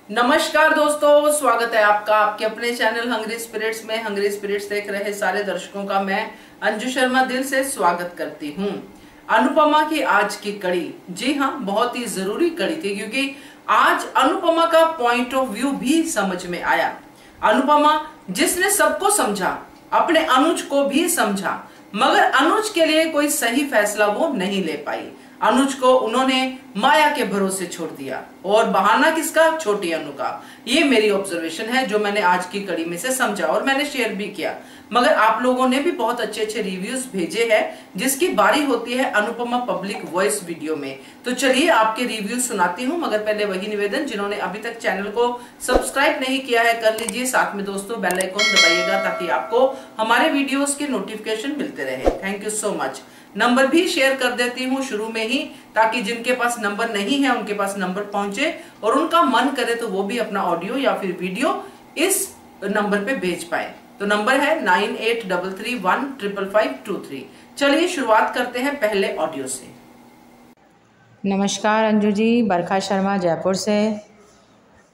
नमस्कार दोस्तों, स्वागत है आपका आपके अपने चैनल हंग्री स्पिरिट्स में। हंग्री स्पिरिट्स देख रहे सारे दर्शकों का मैं अंजू शर्मा दिल से स्वागत करती हूँ। अनुपमा की आज की कड़ी, जी हाँ, बहुत ही जरूरी कड़ी थी क्योंकि आज अनुपमा का पॉइंट ऑफ व्यू भी समझ में आया। अनुपमा जिसने सबको समझा, अपने अनुज को भी समझा, मगर अनुज के लिए कोई सही फैसला वो नहीं ले पाई। अनुज को उन्होंने माया के भरोसे छोड़ दिया और बहाना किसका? छोटी अनु का। ये मेरी ऑब्जर्वेशन है जो मैंने आज की कड़ी में से समझा और मैंने शेयर भी किया। मगर आप लोगों ने भी बहुत अच्छे अच्छे रिव्यूज भेजे हैं जिसकी बारी होती है अनुपमा पब्लिक वॉइस वीडियो में। तो चलिए आपके रिव्यू सुनाती हूँ, मगर पहले वही निवेदन, जिन्होंने अभी तक चैनल को सब्सक्राइब नहीं किया है कर लीजिए, साथ में दोस्तों बेल आइकन दबाइएगा ताकि आपको हमारे वीडियोस के नोटिफिकेशन मिलते रहे। Thank you so much. Number भी शेयर कर देती हूँ शुरू में ही, ताकि जिनके पास नंबर नहीं है उनके पास नंबर पहुंचे और उनका मन करे तो वो भी अपना ऑडियो या फिर वीडियो इस नंबर पे भेज पाए। तो नंबर है 9833155523। चलिए शुरुआत करते हैं पहले ऑडियो से। नमस्कार अंजू जी, बरखा शर्मा जयपुर से।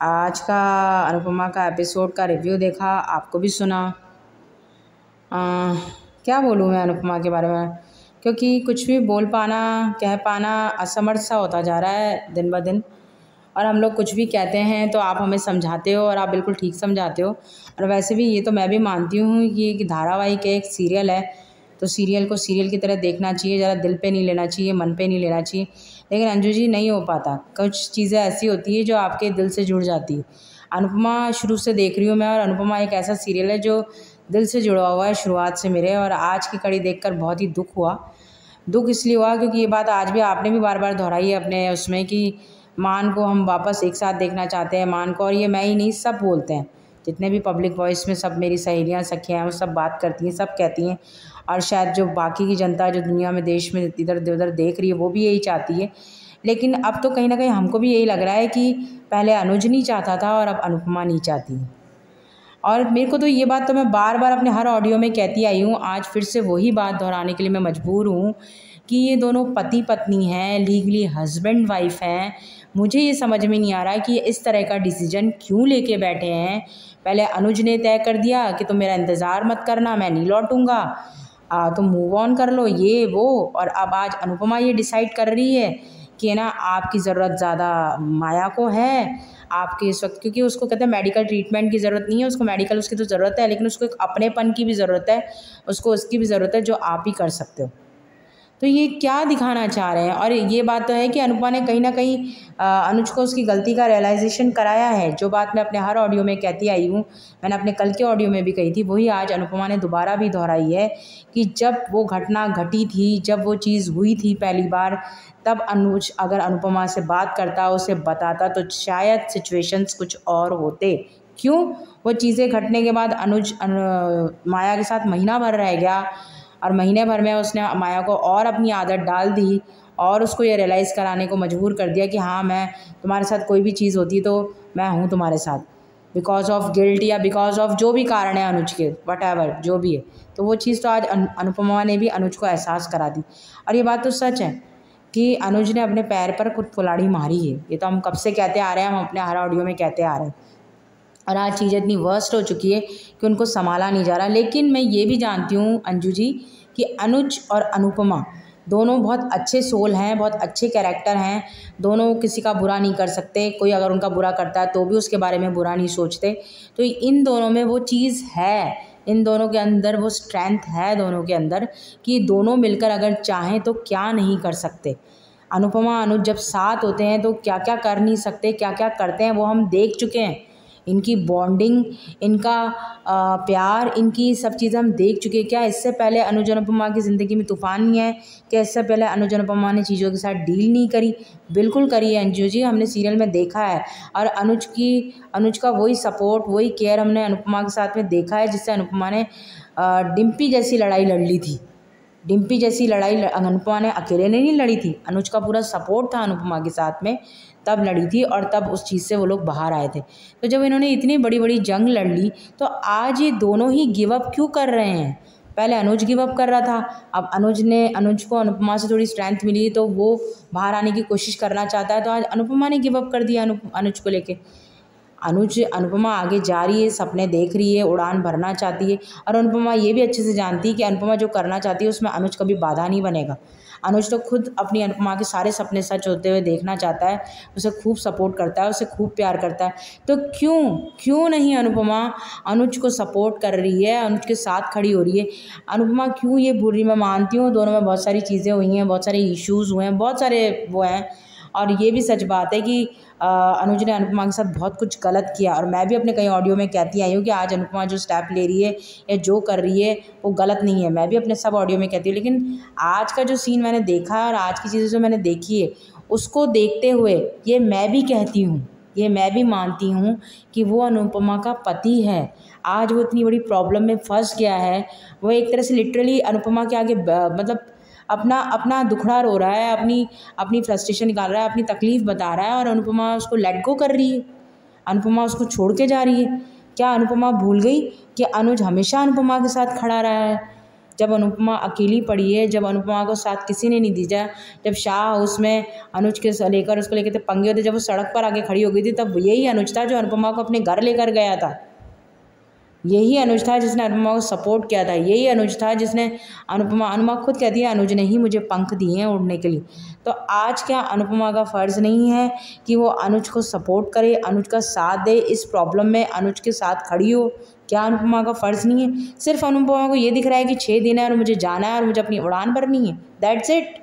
आज का अनुपमा का एपिसोड का रिव्यू देखा, आपको भी सुना। क्या बोलूँ मैं अनुपमा के बारे में, क्योंकि कुछ भी बोल पाना, कह पाना असमर्थ सा होता जा रहा है दिन ब दिन। और हम लोग कुछ भी कहते हैं तो आप हमें समझाते हो और आप बिल्कुल ठीक समझाते हो। और वैसे भी ये तो मैं भी मानती हूँ कि एक धारावाहिक है, एक सीरियल है, तो सीरियल को सीरियल की तरह देखना चाहिए, ज़रा दिल पे नहीं लेना चाहिए, मन पे नहीं लेना चाहिए। लेकिन अंजू जी नहीं हो पाता, कुछ चीज़ें ऐसी होती है जो आपके दिल से जुड़ जाती है। अनुपमा शुरू से देख रही हूँ मैं, और अनुपमा एक ऐसा सीरियल है जो दिल से जुड़ा हुआ है शुरुआत से मेरे। और आज की कड़ी देखकर बहुत ही दुख हुआ। दुख इसलिए हुआ क्योंकि ये बात आज भी आपने भी बार बार दोहराई है अपने उसमें कि मान को हम वापस एक साथ देखना चाहते हैं, मान को। और ये मैं ही नहीं, सब बोलते हैं, जितने भी पब्लिक वॉइस में सब मेरी सहेलियाँ सखियाँ हैं वो सब बात करती हैं, सब कहती हैं। और शायद जो बाकी की जनता जो दुनिया में देश में इधर उधर देख रही है वो भी यही चाहती है। लेकिन अब तो कहीं ना कहीं हमको भी यही लग रहा है कि पहले अनुज नहीं चाहता था और अब अनुपमा नहीं चाहती। और मेरे को तो ये बात तो मैं बार बार अपने हर ऑडियो में कहती आई हूँ, आज फिर से वही बात दोहराने के लिए मैं मजबूर हूँ कि ये दोनों पति पत्नी हैं, लीगली हस्बैंड वाइफ हैं। मुझे ये समझ में नहीं आ रहा है कि ये इस तरह का डिसीजन क्यों लेके बैठे हैं। पहले अनुज ने तय कर दिया कि तुम मेरा इंतज़ार मत करना, मैं नहीं लौटूंगा, तुम मूव ऑन कर लो, ये वो। और अब आज अनुपमा ये डिसाइड कर रही है कि ना आपकी ज़रूरत ज़्यादा माया को है आपके इस वक्त, क्योंकि उसको कहते हैं मेडिकल ट्रीटमेंट की ज़रूरत नहीं है उसको, मेडिकल उसकी तो ज़रूरत है, लेकिन उसको एक अपनेपन की भी ज़रूरत है, उसको उसकी भी ज़रूरत है जो आप ही कर सकते हो। तो ये क्या दिखाना चाह रहे हैं? और ये बात तो है कि अनुपमा ने कहीं ना कहीं अनुज को उसकी गलती का रियलाइजेशन कराया है। जो बात मैं अपने हर ऑडियो में कहती आई हूँ, मैंने अपने कल के ऑडियो में भी कही थी, वही आज अनुपमा ने दोबारा भी दोहराई है कि जब वो घटना घटी थी, जब वो चीज़ हुई थी पहली बार, तब अनुज अगर अनुपमा से बात करता, उसे बताता, तो शायद सिचुएशंस कुछ और होते। क्यों? वो चीज़ें घटने के बाद अनुज माया के साथ महीना भर रह गया, और महीने भर में उसने माया को और अपनी आदत डाल दी और उसको ये रियलाइज़ कराने को मजबूर कर दिया कि हाँ, मैं तुम्हारे साथ कोई भी चीज़ होती तो मैं हूँ तुम्हारे साथ, बिकॉज ऑफ गिल्ट या बिकॉज ऑफ जो भी कारण है अनुज के, वट एवर जो भी है। तो वो चीज़ तो आज अनुपमा ने भी अनुज को एहसास करा दी। और ये बात तो सच है कि अनुज ने अपने पैर पर खुद कुल्हाड़ी मारी है। ये तो हम कब से कहते आ रहे हैं, हम अपने हर ऑडियो में कहते आ रहे हैं। और आज चीज़ें इतनी वर्स्ट हो चुकी है कि उनको संभाला नहीं जा रहा। लेकिन मैं ये भी जानती हूँ अंजू जी कि अनुज और अनुपमा दोनों बहुत अच्छे सोल हैं, बहुत अच्छे कैरेक्टर हैं। दोनों किसी का बुरा नहीं कर सकते, कोई अगर उनका बुरा करता है तो भी उसके बारे में बुरा नहीं सोचते। तो इन दोनों में वो चीज़ है, इन दोनों के अंदर वो स्ट्रेंथ है दोनों के अंदर कि दोनों मिलकर अगर चाहें तो क्या नहीं कर सकते। अनुपमा अनुज जब साथ होते हैं तो क्या क्या कर नहीं सकते, क्या क्या करते हैं वो हम देख चुके हैं। इनकी बॉन्डिंग, इनका प्यार, इनकी सब चीज़ें हम देख चुके हैं। क्या इससे पहले अनुज अनुपमा की ज़िंदगी में तूफ़ान नहीं है? क्या इससे पहले अनुज अनुपमा ने चीज़ों के साथ डील नहीं करी? बिल्कुल करी है अंजू जी, हमने सीरियल में देखा है। और अनुज का वही सपोर्ट, वही केयर हमने अनुपमा के साथ में देखा है, जिससे अनुपमा ने डिम्पी जैसी लड़ाई लड़ ली थी। डिम्पी जैसी लड़ाई अनुपमा ने अकेले नहीं लड़ी थी, अनुज का पूरा सपोर्ट था अनुपमा के साथ में, तब लड़ी थी। और तब उस चीज़ से वो लोग बाहर आए थे। तो जब इन्होंने इतनी बड़ी बड़ी जंग लड़ ली तो आज ये दोनों ही गिव अप क्यों कर रहे हैं? पहले अनुज गिव अप कर रहा था, अब अनुज को अनुपमा से थोड़ी स्ट्रेंथ मिली तो वो बाहर आने की कोशिश करना चाहता है, तो आज अनुपमा ने गिव अप कर दिया अनुज को लेके। अनुपमा आगे जा रही है, सपने देख रही है, उड़ान भरना चाहती है। और अनुपमा ये भी अच्छे से जानती है कि अनुपमा जो करना चाहती है उसमें अनुज कभी बाधा नहीं बनेगा। अनुज तो खुद अपनी अनुपमा के सारे सपने सच होते हुए देखना चाहता है, उसे खूब सपोर्ट करता है, उसे खूब प्यार करता है। तो क्यों नहीं अनुपमा अनुज को सपोर्ट कर रही है, अनुज के साथ खड़ी हो रही है? अनुपमा क्यों ये बोल रही? मैं मानती हूँ दोनों में बहुत सारी चीज़ें हुई हैं, बहुत सारे इश्यूज़ हुए हैं, बहुत सारे वो हैं। और ये भी सच बात है कि अनुज ने अनुपमा के साथ बहुत कुछ गलत किया। और मैं भी अपने कई ऑडियो में कहती आई हूँ कि आज अनुपमा जो स्टेप ले रही है या जो कर रही है वो गलत नहीं है। मैं भी अपने सब ऑडियो में कहती हूँ। लेकिन आज का जो सीन मैंने देखा है और आज की चीज़ें जो मैंने देखी है, उसको देखते हुए ये मैं भी कहती हूँ, ये मैं भी मानती हूँ कि वो अनुपमा का पति है। आज वो इतनी बड़ी प्रॉब्लम में फंस गया है, वो एक तरह से लिटरली अनुपमा के आगे मतलब अपना दुखड़ा रो रहा है, अपनी फ्रस्ट्रेशन निकाल रहा है, अपनी तकलीफ़ बता रहा है। और अनुपमा उसको लेट गो कर रही है, अनुपमा उसको छोड़ के जा रही है। क्या अनुपमा भूल गई कि अनुज हमेशा अनुपमा के साथ खड़ा रहा है? जब अनुपमा अकेली पड़ी है, जब अनुपमा को साथ किसी ने नहीं दीजा, जब शाह हाउस में अनुज के उसको लेकर थे पंगे होते, जब वो सड़क पर आके खड़ी हो गई थी, तब यही अनुज था जो अनुपमा को अपने घर लेकर गया था। यही अनुज था जिसने अनुपमा को सपोर्ट किया था। यही अनुज था जिसने अनुपमा खुद कहती है अनुज ने ही मुझे पंख दिए हैं उड़ने के लिए। तो आज क्या अनुपमा का फ़र्ज़ नहीं है कि वो अनुज को सपोर्ट करे, अनुज का साथ दे, इस प्रॉब्लम में अनुज के साथ खड़ी हो? क्या अनुपमा का फ़र्ज़ नहीं है? सिर्फ अनुपमा को ये दिख रहा है कि 6 दिन है और मुझे जाना है और मुझे अपनी उड़ान भरनी है, दैट्स इट।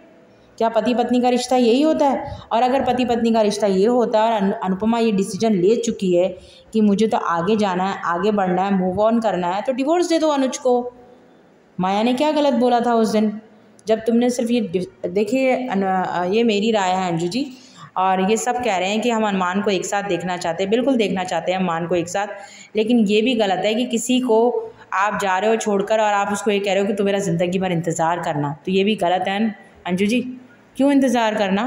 क्या पति पत्नी का रिश्ता यही होता है? और अगर पति पत्नी का रिश्ता ये होता है और अनुपमा ये डिसीजन ले चुकी है कि मुझे तो आगे जाना है, आगे बढ़ना है, मूव ऑन करना है, तो डिवोर्स दे दो अनुज को। माया ने क्या गलत बोला था उस दिन? जब तुमने सिर्फ ये देखिए, ये मेरी राय है अंजू जी, और ये सब कह रहे हैं कि हम अरमान को एक साथ देखना चाहते हैं। बिल्कुल देखना चाहते हैं अरमान को एक साथ, लेकिन ये भी गलत है कि किसी को आप जा रहे हो छोड़कर और आप उसको ये कह रहे हो कि तुम मेरा ज़िंदगी भर इंतज़ार करना, तो ये भी गलत है अंजू जी। क्यों इंतज़ार करना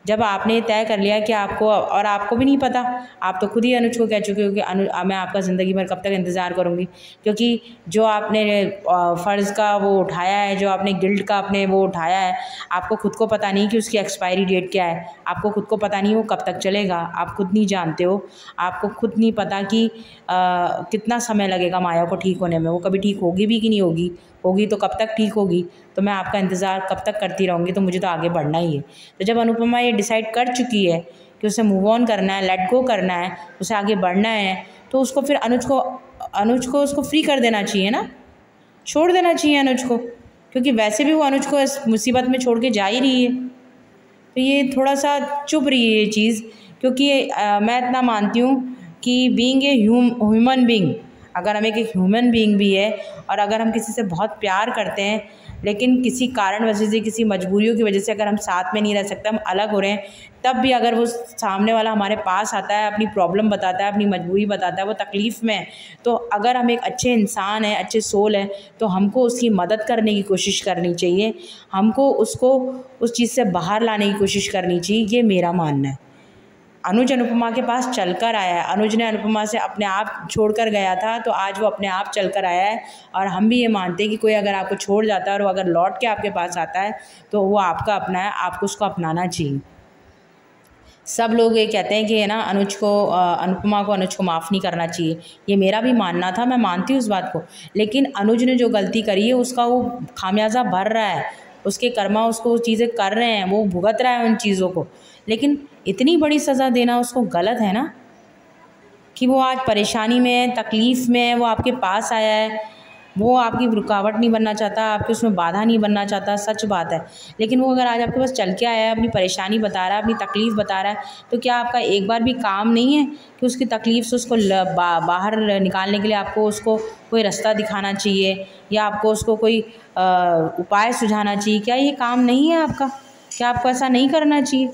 जब आपने तय कर लिया कि आपको, और आपको भी नहीं पता, आप तो खुद ही अनुज को कह चुके हो कि मैं आपका ज़िंदगी भर कब तक इंतज़ार करूँगी, क्योंकि जो आपने फ़र्ज़ का वो उठाया है, जो आपने गिल्ट का अपने वो उठाया है, आपको खुद को पता नहीं कि उसकी एक्सपायरी डेट क्या है, आपको खुद को पता नहीं वो कब तक चलेगा, आप खुद नहीं जानते हो, आपको खुद नहीं पता कि कितना समय लगेगा माया को ठीक होने में, वो कभी ठीक होगी भी कि नहीं होगी, होगी तो कब तक ठीक होगी। तो मैं आपका इंतज़ार कब तक करती रहूँगी, तो मुझे तो आगे बढ़ना ही है। तो जब अनुपमा ये डिसाइड कर चुकी है कि उसे मूव ऑन करना है, लेट गो करना है, उसे आगे बढ़ना है, तो उसको फिर अनुज को उसको फ्री कर देना चाहिए ना, छोड़ देना चाहिए अनुज को, क्योंकि वैसे भी वो अनुज को इस मुसीबत में छोड़ के जा ही रही है। तो ये थोड़ा सा चुप रही है ये चीज़, क्योंकि मैं इतना मानती हूँ कि बीइंग ए ह्यूमन बीइंग, अगर हम एक ह्यूमन बीइंग भी है और अगर हम किसी से बहुत प्यार करते हैं, लेकिन किसी कारण वजह से, किसी मजबूरियों की वजह से अगर हम साथ में नहीं रह सकते, हम अलग हो रहे हैं, तब भी अगर वो सामने वाला हमारे पास आता है, अपनी प्रॉब्लम बताता है, अपनी मजबूरी बताता है, वो तकलीफ़ में है, तो अगर हम एक अच्छे इंसान हैं, अच्छे सोल हैं, तो हमको उसकी मदद करने की कोशिश करनी चाहिए, हमको उसको उस चीज़ से बाहर लाने की कोशिश करनी चाहिए। ये मेरा मानना है। अनुज अनुपमा के पास चलकर आया है, अनुज ने अनुपमा से अपने आप छोड़कर गया था, तो आज वो अपने आप चलकर आया है। और हम भी ये मानते हैं कि कोई अगर आपको छोड़ जाता है और वो अगर लौट के आपके पास आता है, तो वो आपका अपना है, आपको उसको अपनाना चाहिए। सब लोग ये कहते हैं कि है ना अनुपमा को अनुज को माफ़ नहीं करना चाहिए, ये मेरा भी मानना था, मैं मानती हूँ उस बात को, लेकिन अनुज ने जो गलती करी है उसका वो खामियाजा भर रहा है, उसके कर्मा उसको वो चीज़ें कर रहे हैं, वो भुगत रहा है उन चीज़ों को। लेकिन इतनी बड़ी सज़ा देना उसको गलत है ना, कि वो आज परेशानी में है, तकलीफ़ में है, वो आपके पास आया है, वो आपकी रुकावट नहीं बनना चाहता, आपके उसमें बाधा नहीं बनना चाहता, सच बात है। लेकिन वो अगर आज आपके पास चल के आया है, अपनी परेशानी बता रहा है, अपनी तकलीफ़ बता रहा है, तो क्या आपका एक बार भी काम नहीं है कि उसकी तकलीफ़ से उसको बाहर निकालने के लिए आपको उसको कोई रास्ता दिखाना चाहिए, या आपको उसको कोई उपाय सुझाना चाहिए? क्या ये काम नहीं है आपका? क्या आपको ऐसा नहीं करना चाहिए?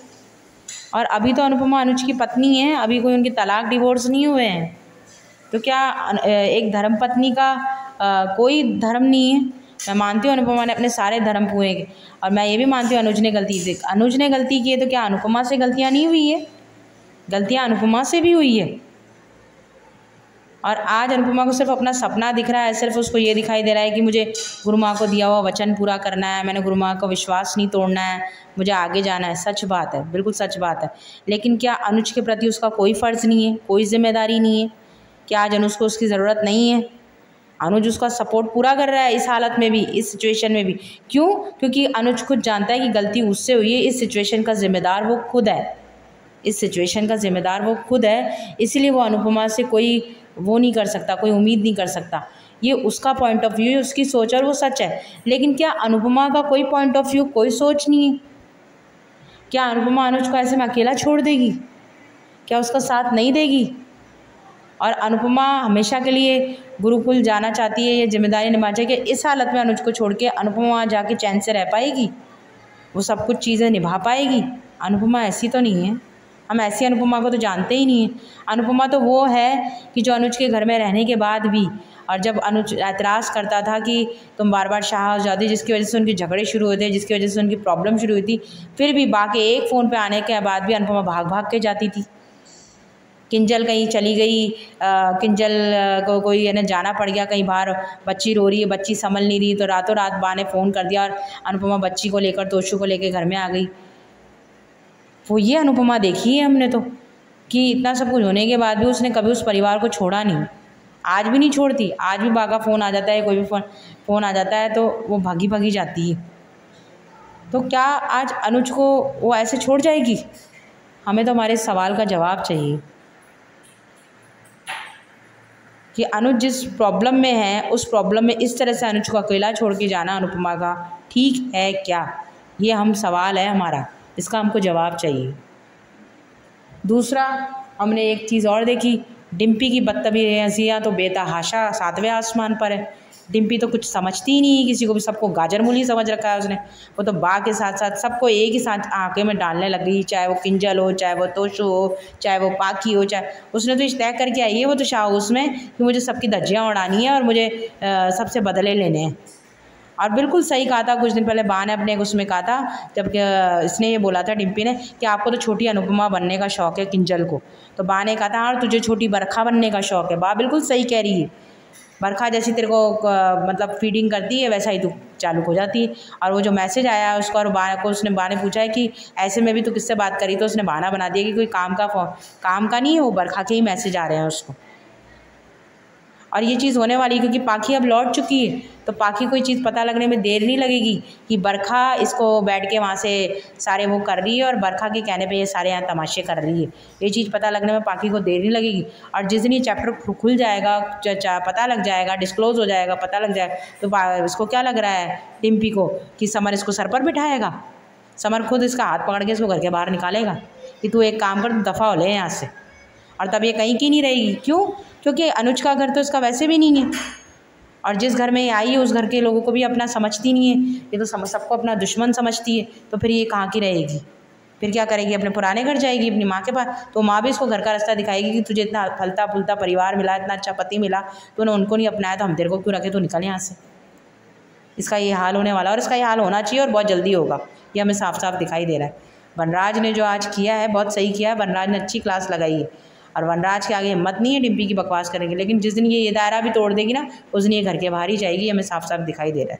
और अभी तो अनुपमा अनुज की पत्नी है, अभी कोई उनके तलाक डिवोर्स नहीं हुए हैं, तो क्या एक धर्मपत्नी का कोई धर्म नहीं है? मैं मानती हूँ अनुपमा ने अपने सारे धर्म पूरे किए, और मैं ये भी मानती हूँ अनुज ने गलती की है, तो क्या अनुपमा से गलतियाँ नहीं हुई है? गलतियाँ अनुपमा से भी हुई है। और आज अनुपमा को सिर्फ अपना सपना दिख रहा है, सिर्फ उसको ये दिखाई दे रहा है कि मुझे गुरु माँ को दिया हुआ वचन पूरा करना है, मैंने गुरु माँ का विश्वास नहीं तोड़ना है, मुझे आगे जाना है। सच बात है, बिल्कुल सच बात है। लेकिन क्या अनुज के प्रति उसका कोई फ़र्ज़ नहीं है, कोई जिम्मेदारी नहीं है? क्या आज अनुज को उसकी ज़रूरत नहीं है? अनुज उसका सपोर्ट पूरा कर रहा है इस हालत में भी, इस सिचुएशन में भी। क्यों? क्योंकि अनुज खुद जानता है कि गलती उससे हुई है, इस सिचुएशन का ज़िम्मेदार वो खुद है, इस सिचुएशन का ज़िम्मेदार वो खुद है। इसलिए वो अनुपमा से कोई वो नहीं कर सकता, कोई उम्मीद नहीं कर सकता। ये उसका पॉइंट ऑफ व्यू है, उसकी सोच, और वो सच है। लेकिन क्या अनुपमा का कोई पॉइंट ऑफ व्यू, कोई सोच नहीं है? क्या अनुपमा अनुज को ऐसे में अकेला छोड़ देगी? क्या उसका साथ नहीं देगी? और अनुपमा हमेशा के लिए गुरुकुल जाना चाहती है, ये जिम्मेदारी निभा चाहिए कि इस हालत में अनुज को छोड़ के अनुपमा वहाँ जाके चैन से रह पाएगी? वो सब कुछ चीज़ें निभा पाएगी? अनुपमा ऐसी तो नहीं है, हम ऐसी अनुपमा को तो जानते ही नहीं हैं। अनुपमा तो वो है कि जो अनुज के घर में रहने के बाद भी, और जब अनुज एतराज़ करता था कि तुम बार बार शाह हो जाती, जिसकी वजह से उनके झगड़े शुरू होते, जिसकी वजह से उनकी प्रॉब्लम शुरू हुई थी, फिर भी बाकी एक फ़ोन पे आने के बाद भी अनुपमा भाग भाग के जाती थी। किंजल कहीं चली गई, किंजल को कोई है ना जाना पड़ गया कहीं बाहर, बच्ची रो रही है, बच्ची संभल नहीं रही, तो रातों रात बा ने फ़ोन कर दिया और अनुपमा बच्ची को लेकर, तोशु को लेकर घर में आ गई। वो ये अनुपमा देखी है हमने तो, कि इतना सब कुछ होने के बाद भी उसने कभी उस परिवार को छोड़ा नहीं, आज भी नहीं छोड़ती। आज भी बा का फ़ोन आ जाता है, कोई भी फ़ोन आ जाता है तो वो भागी भागी जाती है। तो क्या आज अनुज को वो ऐसे छोड़ जाएगी? हमें तो हमारे सवाल का जवाब चाहिए कि अनुज जिस प्रॉब्लम में है, उस प्रॉब्लम में इस तरह से अनुज को अकेला छोड़ के जाना अनुपमा का ठीक है क्या? ये हम सवाल है हमारा, इसका हमको जवाब चाहिए। दूसरा, हमने एक चीज़ और देखी, डिम्पी की बदतमीज़ियाँ तो बेतहाशा 7वें आसमान पर है। डिम्पी तो कुछ समझती ही नहीं है किसी को भी, सबको गाजर मूली समझ रखा है उसने। वो तो बा के साथ साथ सबको एक ही साथ आँखें में डालने लग गई, चाहे वो किंजल हो, चाहे वो तोशु हो, चाहे वो पाखी हो, चाहे उसने तो तय करके आई है वो तो शाह उसमें कि मुझे सबकी धज्जियाँ उड़ानी है और मुझे सबसे बदले लेने हैं। और बिल्कुल सही कहा था, कुछ दिन पहले बा ने अपने उसमें कहा था, जब इसने ये बोला था डिम्पी ने कि आपको तो छोटी अनुपमा बनने का शौक़ है किंजल को, तो बा ने कहा था हाँ तुझे छोटी बरखा बनने का शौक़ है। बा बिल्कुल सही कह रही है, बरखा जैसी तेरे को मतलब फीडिंग करती है वैसा ही तू चालू हो जाती है। और वो जो मैसेज आया है उसका, और बा ने पूछा है कि ऐसे में भी तू किससे बात करी, तो उसने बहाना बना दिया कि कोई काम का नहीं है, वो बरखा के ही मैसेज आ रहे हैं उसको। और ये चीज़ होने वाली है क्योंकि पाखी अब लौट चुकी है, तो पाखी कोई चीज़ पता लगने में देर नहीं लगेगी कि बरखा इसको बैठ के वहाँ से सारे वो कर रही है और बरखा के कहने पे ये सारे यहाँ तमाशे कर रही है। ये चीज़ पता लगने में पाखी को देर नहीं लगेगी। और जिस दिन ये चैप्टर खुल जाएगा, पता लग जाएगा, डिस्क्लोज़ हो जाएगा, पता लग जाएगा, तो इसको क्या लग रहा है डिम्पी को कि समर इसको सर पर बिठाएगा। समर खुद इसका हाथ पकड़ के इसको घर के बाहर निकालेगा कि तू एक काम कर, दफ़ा हो ले यहाँ से। और तब ये कहीं की नहीं रहेगी। क्यों? क्योंकि अनुज का घर तो इसका वैसे भी नहीं है, और जिस घर में ये आई है उस घर के लोगों को भी अपना समझती नहीं है, ये तो सबको अपना दुश्मन समझती है। तो फिर ये कहाँ की रहेगी? फिर क्या करेगी? अपने पुराने घर जाएगी, अपनी माँ के पास। तो माँ भी इसको घर का रास्ता दिखाएगी कि तुझे इतना फलता फूलता परिवार मिला, इतना अच्छा पति मिला, तूने उनको नहीं अपनाया तो हम तेरे को क्यों रखे, तो निकल यहाँ से। इसका ये हाल होने वाला, और इसका ये हाल होना चाहिए और बहुत जल्दी होगा, ये हमें साफ साफ दिखाई दे रहा है। वनराज ने जो आज किया है बहुत सही किया है, वनराज ने अच्छी क्लास लगाई है, और वनराज के आगे हिम्मत नहीं है डिम्पी की बकवास करने की। लेकिन जिस दिन ये दायरा भी तोड़ देगी ना, उस दिन ये घर के बाहर ही जाएगी, हमें साफ साफ दिखाई दे रहा है।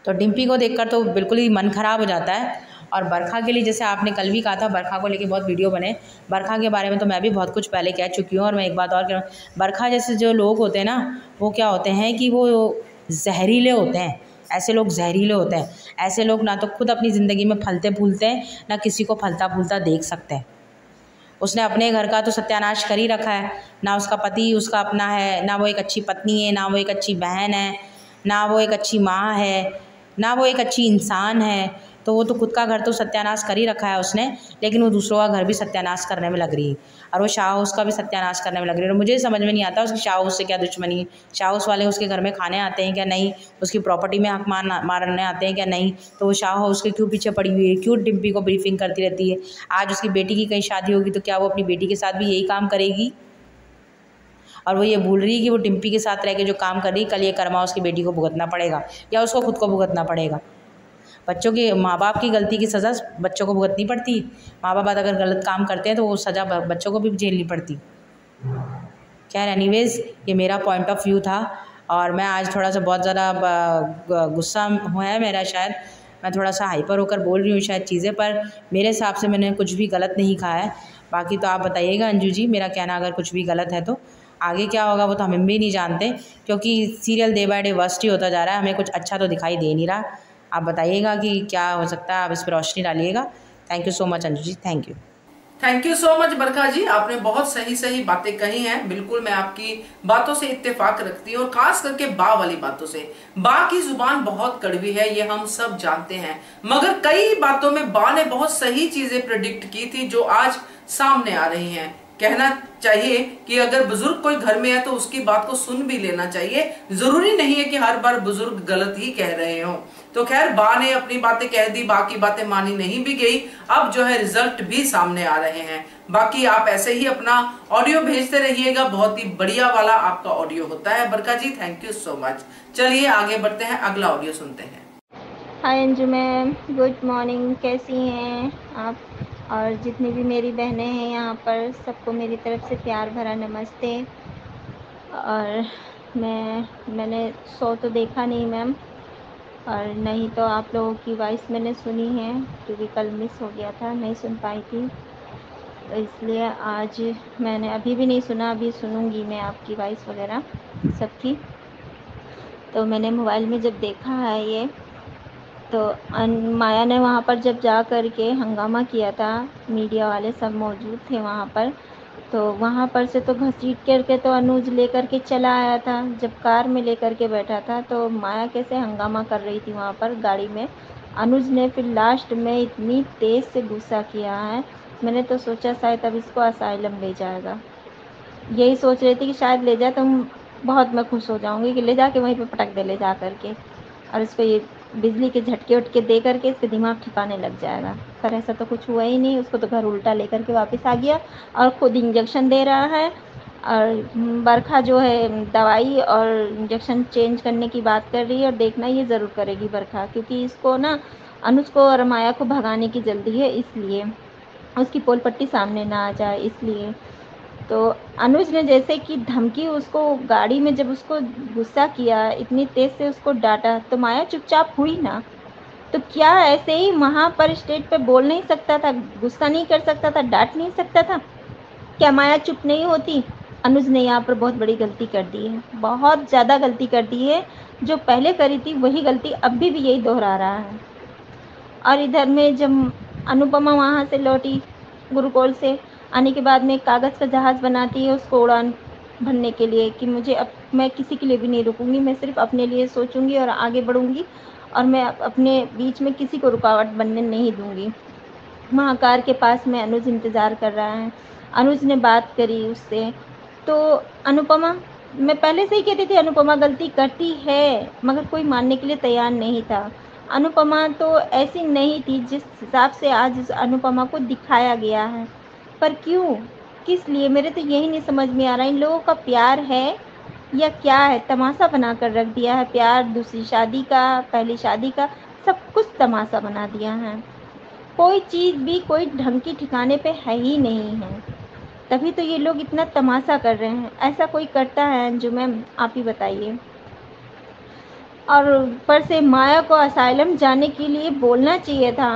तो डिम्पी को देखकर तो बिल्कुल ही मन ख़राब हो जाता है। और बरखा के लिए, जैसे आपने कल भी कहा था, बरखा को लेके बहुत वीडियो बने। बरखा के बारे में तो मैं भी बहुत कुछ पहले कह चुकी हूँ, और मैं एक बात और कह रहा हूँ, बरखा जैसे जो लोग होते हैं ना, वो क्या होते हैं कि वो जहरीले होते हैं। ऐसे लोग जहरीले होते हैं। ऐसे लोग ना तो खुद अपनी ज़िंदगी में फलते फूलते हैं, ना किसी को फलता फूलता देख सकते हैं। उसने अपने घर का तो सत्यानाश कर ही रखा है, ना उसका पति उसका अपना है, ना वो एक अच्छी पत्नी है, ना वो एक अच्छी बहन है, ना वो एक अच्छी माँ है, ना वो एक अच्छी इंसान है। तो वो तो खुद का घर तो सत्यानाश कर ही रखा है उसने, लेकिन वो दूसरों का घर भी सत्यानाश करने में लग रही है, और वो शाह उसका भी सत्यानाश करने में लग रही है। और मुझे समझ में नहीं आता उसकी शाह उससे क्या दुश्मनी है। शाह उस वाले उसके घर में खाने आते हैं क्या? नहीं। उसकी प्रॉपर्टी में हक मारने आते हैं क्या? नहीं। तो वो शाह उसके क्यों पीछे पड़ी हुई है? क्यों डिम्पी को ब्रीफिंग करती रहती है? आज उसकी बेटी की कहीं शादी होगी तो क्या वो अपनी बेटी के साथ भी यही काम करेगी? और वो ये भूल रही है कि वो डिम्पी के साथ रह के जो काम कर रही है, कल ये कर्मा उसकी बेटी को भुगतना पड़ेगा, या उसको खुद को भुगतना पड़ेगा। बच्चों के माँ बाप की गलती की सज़ा बच्चों को भुगतनी पड़ती है। माँ बाप अगर गलत काम करते हैं तो वो सज़ा बच्चों को भी झेलनी पड़ती। खैर एनीवेज़, ये मेरा पॉइंट ऑफ व्यू था और मैं आज थोड़ा सा बहुत ज़्यादा गुस्सा है मेरा, शायद मैं थोड़ा सा हाइपर होकर बोल रही हूँ शायद चीज़ें, पर मेरे हिसाब से मैंने कुछ भी गलत नहीं कहा है। बाकी तो आप बताइएगा अंजू जी, मेरा कहना अगर कुछ भी गलत है तो आगे क्या होगा वो तो हम भी नहीं जानते, क्योंकि serial day by day worst ही होता जा रहा है, हमें कुछ अच्छा तो दिखाई दे नहीं रहा। आप बताइएगा कि क्या हो सकता है, आप इस पर रोशनी डालिएगा। Thank you so much Anju ji, thank you. Thank you so much Barkha ji, आपने बहुत सही सही बातें कही हैं। बिल्कुल मैं आपकी बातों से इत्तेफाक रखती हूँ, और खास करके बा वाली बातों से। बा की जुबान बहुत कड़वी है, ये हम सब जानते हैं, मगर कई बातों में बा ने बहुत सही चीजें प्रेडिक्ट की थी जो आज सामने आ रही हैं। कहना चाहिए कि अगर बुजुर्ग कोई घर में है तो उसकी बात को सुन भी लेना चाहिए। जरूरी नहीं है कि हर बार बुजुर्ग गलत ही कह रहे हो। तो खैर, बा ने अपनी बातें कह दी, बाकी बातें मानी नहीं भी गई। अब जो है रिजल्ट भी सामने आ रहे हैं। बाकी आप ऐसे ही अपना ऑडियो भेजते रहिएगा, बहुत ही बढ़िया वाला आपका ऑडियो होता है। बरखा जी थैंक यू सो मच। चलिए आगे बढ़ते हैं, अगला ऑडियो सुनते हैं। हाय अंजू मैम, गुड मॉर्निंग, कैसी हैं आप? और जितनी भी मेरी बहनें हैं यहाँ पर, सबको मेरी तरफ से प्यार भरा नमस्ते। और मैंने शो तो देखा नहीं मैम, और नहीं तो आप लोगों की वॉइस मैंने सुनी है, क्योंकि कल मिस हो गया था, नहीं सुन पाई थी, तो इसलिए आज मैंने अभी भी नहीं सुना, अभी सुनूंगी मैं आपकी वॉइस वगैरह सबकी। तो मैंने मोबाइल में जब देखा है ये, तो माया ने वहाँ पर जब जा कर के हंगामा किया था, मीडिया वाले सब मौजूद थे वहाँ पर, तो वहाँ पर से तो घसीट करके तो अनुज लेकर के चला आया था। जब कार में लेकर के बैठा था तो माया कैसे हंगामा कर रही थी वहाँ पर गाड़ी में। अनुज ने फिर लास्ट में इतनी तेज़ से गुस्सा किया है, मैंने तो सोचा शायद अब इसको असाइलम ले जाएगा। यही सोच रही थी कि शायद ले जाए तो बहुत मैं खुश हो जाऊँगी कि ले जाके वहीं पर पटक दे ले जा करके, और इसको ये बिजली के झटके उटके दे करके इसके दिमाग ठिकाने लग जाएगा। पर ऐसा तो कुछ हुआ ही नहीं, उसको तो घर उल्टा लेकर के वापस आ गया और खुद इंजेक्शन दे रहा है। और बरखा जो है दवाई और इंजेक्शन चेंज करने की बात कर रही है, और देखना ये ज़रूर करेगी बरखा, क्योंकि इसको ना अनुज को और माया को भगाने की जल्दी है, इसलिए उसकी पोल पट्टी सामने ना आ जाए इसलिए। तो अनुज ने जैसे कि धमकी, उसको गाड़ी में जब उसको गुस्सा किया, इतनी तेज़ से उसको डांटा, तो माया चुपचाप हुई ना। तो क्या ऐसे ही वहाँ पर स्टेज पे बोल नहीं सकता था, गुस्सा नहीं कर सकता था, डांट नहीं सकता था? क्या माया चुप नहीं होती? अनुज ने यहाँ पर बहुत बड़ी गलती कर दी है, बहुत ज़्यादा गलती कर दी है। जो पहले करी थी वही गलती अभी भी यही दोहरा रहा है। और इधर में जब अनुपमा वहाँ से लौटी गुरुकुल से आने के बाद में एक कागज़ का जहाज़ बनाती है उसको उड़ान भरने के लिए, कि मुझे अब मैं किसी के लिए भी नहीं रुकूंगी, मैं सिर्फ अपने लिए सोचूंगी और आगे बढ़ूंगी, और मैं अपने बीच में किसी को रुकावट बनने नहीं दूंगी। वहाँ कार के पास में अनुज इंतज़ार कर रहा है। अनुज ने बात करी उससे, तो अनुपमा, मैं पहले से ही कहती थी अनुपमा गलती करती है, मगर कोई मानने के लिए तैयार नहीं था। अनुपमा तो ऐसी नहीं थी जिस हिसाब से आज उस अनुपमा को दिखाया गया है। पर क्यों, किस लिए, मेरे तो यही नहीं समझ में आ रहा। इन लोगों का प्यार है या क्या है? तमाशा बना कर रख दिया है, प्यार दूसरी शादी का, पहली शादी का, सब कुछ तमाशा बना दिया है। कोई चीज़ भी कोई ढंग की ठिकाने पे है ही नहीं है, तभी तो ये लोग इतना तमाशा कर रहे हैं। ऐसा कोई करता है अंजू मैम, आप ही बताइए। और ऊपर से माया को असाइलम जाने के लिए बोलना चाहिए था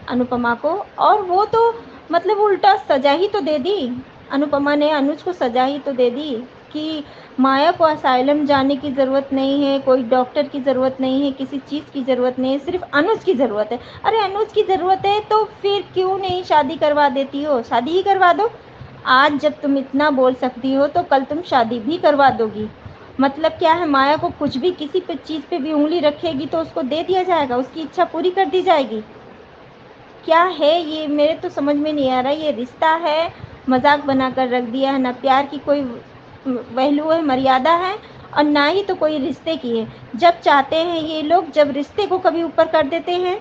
अनुपमा को, और वो तो मतलब उल्टा सजा ही तो दे दी। अनुपमा ने अनुज को सजा ही तो दे दी कि माया को असाइलम जाने की ज़रूरत नहीं है, कोई डॉक्टर की ज़रूरत नहीं है, किसी चीज़ की ज़रूरत नहीं है, सिर्फ अनुज की ज़रूरत है। अरे अनुज की ज़रूरत है तो फिर क्यों नहीं शादी करवा देती हो? शादी ही करवा दो। आज जब तुम इतना बोल सकती हो तो कल तुम शादी भी करवा दोगी। मतलब क्या है, माया को कुछ भी किसी पे चीज़ पे भी उंगली रखेगी तो उसको दे दिया जाएगा, उसकी इच्छा पूरी कर दी जाएगी? क्या है ये, मेरे तो समझ में नहीं आ रहा। ये रिश्ता है, मजाक बना कर रख दिया है। ना प्यार की कोई वैल्यू है, मर्यादा है, और ना ही तो कोई रिश्ते की है। जब चाहते हैं ये लोग, जब रिश्ते को कभी ऊपर कर देते हैं,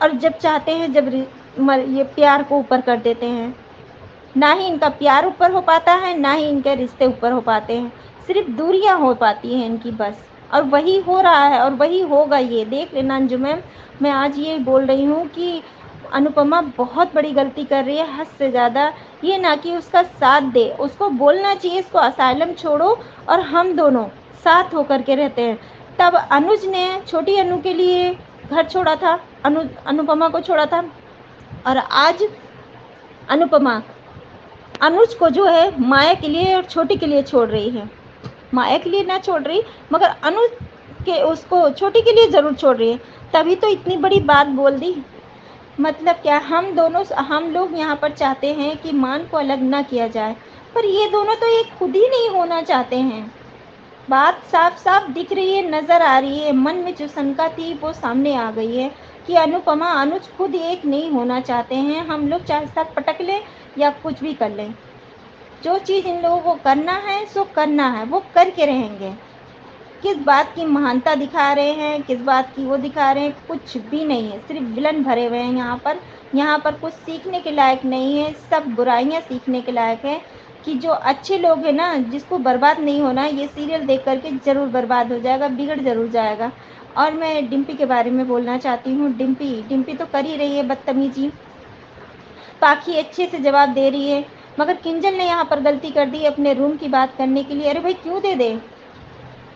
और जब चाहते हैं जब ये प्यार को ऊपर कर देते हैं। ना ही इनका प्यार ऊपर हो पाता है, ना ही इनके रिश्ते ऊपर हो पाते हैं, सिर्फ दूरियां हो पाती हैं इनकी बस। और वही हो रहा है और वही होगा, ये देख लेना अंजू मैम। मैं आज ये बोल रही हूँ कि अनुपमा बहुत बड़ी गलती कर रही है, हद से ज़्यादा। ये ना कि उसका साथ दे, उसको बोलना चाहिए इसको असाइलम छोड़ो और हम दोनों साथ होकर के रहते हैं। तब अनुज ने छोटी अनु के लिए घर छोड़ा था, अनुपमा को छोड़ा था, और आज अनुपमा अनुज को जो है माया के लिए और छोटी के लिए छोड़ रही है। माया के लिए ना छोड़ रही, मगर अनुज के उसको छोटी के लिए ज़रूर छोड़ रही है। तभी तो इतनी बड़ी बात बोल दी। मतलब क्या, हम लोग यहाँ पर चाहते हैं कि मान को अलग ना किया जाए, पर ये दोनों तो एक खुद ही नहीं होना चाहते हैं। बात साफ साफ दिख रही है, नज़र आ रही है। मन में जो शंका थी वो सामने आ गई है कि अनुपमा अनुज खुद एक नहीं होना चाहते हैं। हम लोग चाहे साथ पटक लें या कुछ भी कर लें, जो चीज़ इन लोगों को करना है सो करना है, वो करके रहेंगे। किस बात की महानता दिखा रहे हैं, किस बात की वो दिखा रहे हैं, कुछ भी नहीं है। सिर्फ विलन भरे हुए हैं यहाँ पर। यहाँ पर कुछ सीखने के लायक नहीं है, सब बुराइयाँ सीखने के लायक है। कि जो अच्छे लोग हैं ना, जिसको बर्बाद नहीं होना, ये सीरियल देख करके ज़रूर बर्बाद हो जाएगा, बिगड़ ज़रूर जाएगा। और मैं डिम्पी के बारे में बोलना चाहती हूँ। डिम्पी तो कर ही रही है बदतमीजी, पाखी अच्छे से जवाब दे रही है, मगर किंजल ने यहाँ पर गलती कर दी अपने रूम की बात करने के लिए। अरे भाई क्यों दे दे,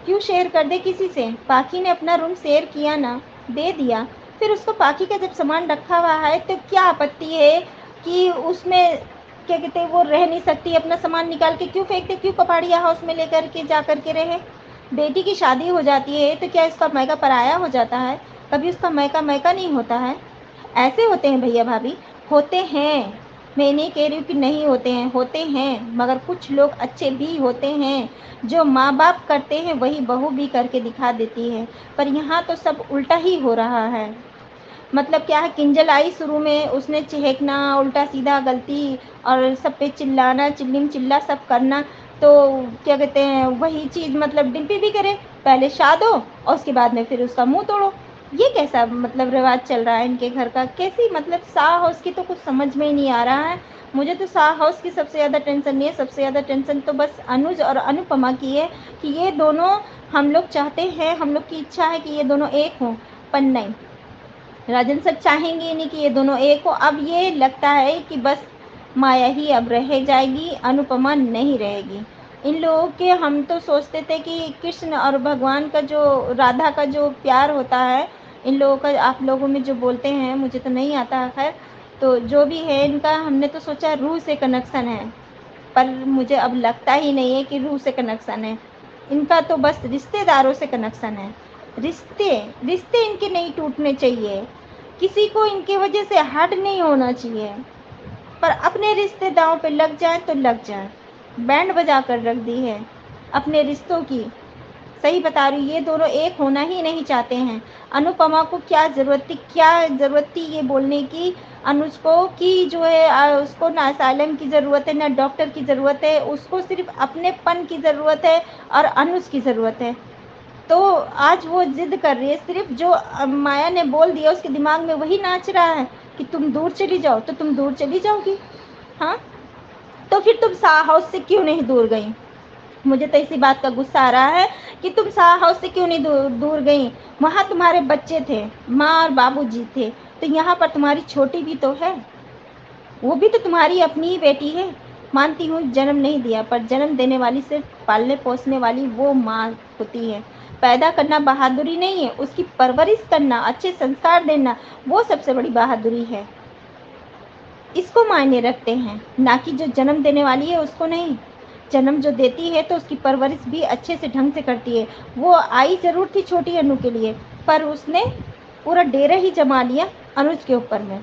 क्यों शेयर कर दे किसी से। पाखी ने अपना रूम शेयर किया ना, दे दिया, फिर उसको पाखी का जब सामान रखा हुआ है तो क्या आपत्ति है कि उसमें क्या कहते हैं वो रह नहीं सकती, अपना सामान निकाल के क्यों फेंक दे, क्यों कपाड़िया हाउस में लेकर के जा कर के रहे। बेटी की शादी हो जाती है तो क्या इसका मायका पराया हो जाता है, कभी उसका मायका नहीं होता है। ऐसे होते हैं भैया भाभी, होते हैं। मैं नहीं कह रही हूँ कि नहीं होते हैं, होते हैं, मगर कुछ लोग अच्छे भी होते हैं। जो माँ बाप करते हैं वही बहू भी करके दिखा देती है। पर यहाँ तो सब उल्टा ही हो रहा है। मतलब क्या है, किंजल आई शुरू में, उसने चहकना, उल्टा सीधा गलती, और सब पे चिल्लाना, चिल्लिम चिल्ला सब करना। तो क्या कहते हैं वही चीज़ मतलब डिम्पी भी करे, पहले शाद हो और उसके बाद में फिर उसका मुंह तोड़ो। ये कैसा मतलब रिवाज चल रहा है इनके घर का, कैसी मतलब शाह हाउस की तो कुछ समझ में ही नहीं आ रहा है। मुझे तो शाह हाउस की सबसे ज़्यादा टेंशन नहीं है, सबसे ज़्यादा टेंशन तो बस अनुज और अनुपमा की है कि ये दोनों, हम लोग चाहते हैं, हम लोग की इच्छा है कि ये दोनों एक हों, पर नहीं, राजन सर चाहेंगे ही नहीं कि ये दोनों एक हो। अब ये लगता है कि बस माया ही अब रह जाएगी, अनुपमा नहीं रहेगी। इन लोगों के, हम तो सोचते थे कि कृष्ण और भगवान का जो, राधा का जो प्यार होता है इन लोगों का, आप लोगों में जो बोलते हैं, मुझे तो नहीं आता है खैर, तो जो भी है इनका, हमने तो सोचा रूह से कनेक्शन है, पर मुझे अब लगता ही नहीं है कि रूह से कनेक्शन है। इनका तो बस रिश्तेदारों से कनेक्शन है। रिश्ते रिश्ते इनके नहीं टूटने चाहिए, किसी को इनके वजह से हर्ट नहीं होना चाहिए, पर अपने रिश्ते दांव पे लग जाए तो लग जाए। बैंड बजा कर रख दी है अपने रिश्तों की। सही बता रही हूँ, ये दोनों एक होना ही नहीं चाहते हैं। अनुपमा को क्या ज़रूरत थी ये बोलने की अनुज को कि जो है उसको ना असाइलम की ज़रूरत है ना डॉक्टर की ज़रूरत है, उसको सिर्फ अपनेपन की ज़रूरत है और अनुज की ज़रूरत है। तो आज वो जिद कर रही है, सिर्फ जो माया ने बोल दिया उसके दिमाग में वही नाच रहा है कि तुम दूर चली जाओ, तो तुम दूर चली जाओगी। हाँ, तो फिर तुम शाह हाउस से क्यों नहीं दूर गई। मुझे तो इसी बात का गुस्सा आ रहा है कि तुम शाह हाउस से क्यों नहीं दूर गई। वहाँ तुम्हारे बच्चे थे, माँ और बाबूजी थे, तो यहाँ पर तुम्हारी छोटी भी तो है, वो भी तो तुम्हारी अपनी ही बेटी है। मानती हूँ जन्म नहीं दिया, पर जन्म देने वाली, सिर्फ पालने पोसने वाली वो माँ होती है। पैदा करना बहादुरी नहीं है, उसकी परवरिश करना, अच्छे संस्कार देना, वो सबसे बड़ी बहादुरी है। इसको मायने रखते हैं, ना कि जो जन्म देने वाली है उसको नहीं। जन्म जो देती है तो उसकी परवरिश भी अच्छे से ढंग से करती है। वो आई ज़रूर थी छोटी अनु के लिए, पर उसने पूरा डेरा ही जमा लिया अनुज के ऊपर में।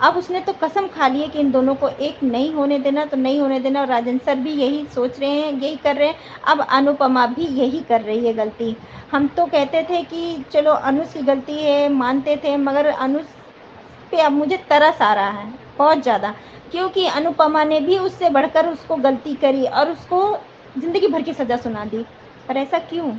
अब उसने तो कसम खा ली है कि इन दोनों को एक नहीं होने देना, तो नहीं होने देना। और राजन सर भी यही सोच रहे हैं, यही कर रहे हैं। अब अनुपमा भी यही कर रही है गलती। हम तो कहते थे कि चलो अनुज की गलती है, मानते थे, मगर अनुज पे अब मुझे तरस आ रहा है बहुत ज़्यादा, क्योंकि अनुपमा ने भी उससे बढ़कर उसको गलती करी और उसको ज़िंदगी भर की सज़ा सुना दी। पर ऐसा क्यों,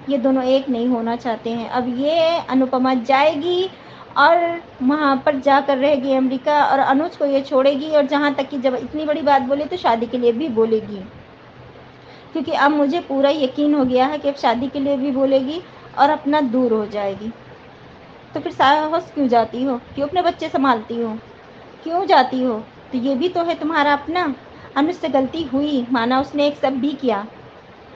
ये दोनों एक नहीं होना चाहते हैं। अब ये अनुपमा जाएगी और वहाँ पर जाकर रहेगी अमेरिका, और अनुज को ये छोड़ेगी, और जहाँ तक कि जब इतनी बड़ी बात बोले तो शादी के लिए भी बोलेगी, क्योंकि अब मुझे पूरा यकीन हो गया है कि अब शादी के लिए भी बोलेगी और अपना दूर हो जाएगी। तो फिर साहस क्यों जाती हो, क्यों अपने बच्चे संभालती हो, क्यों जाती हो? तो ये भी तो है तुम्हारा अपना। अनुज से गलती हुई, माना उसने एक्सेप्ट भी किया,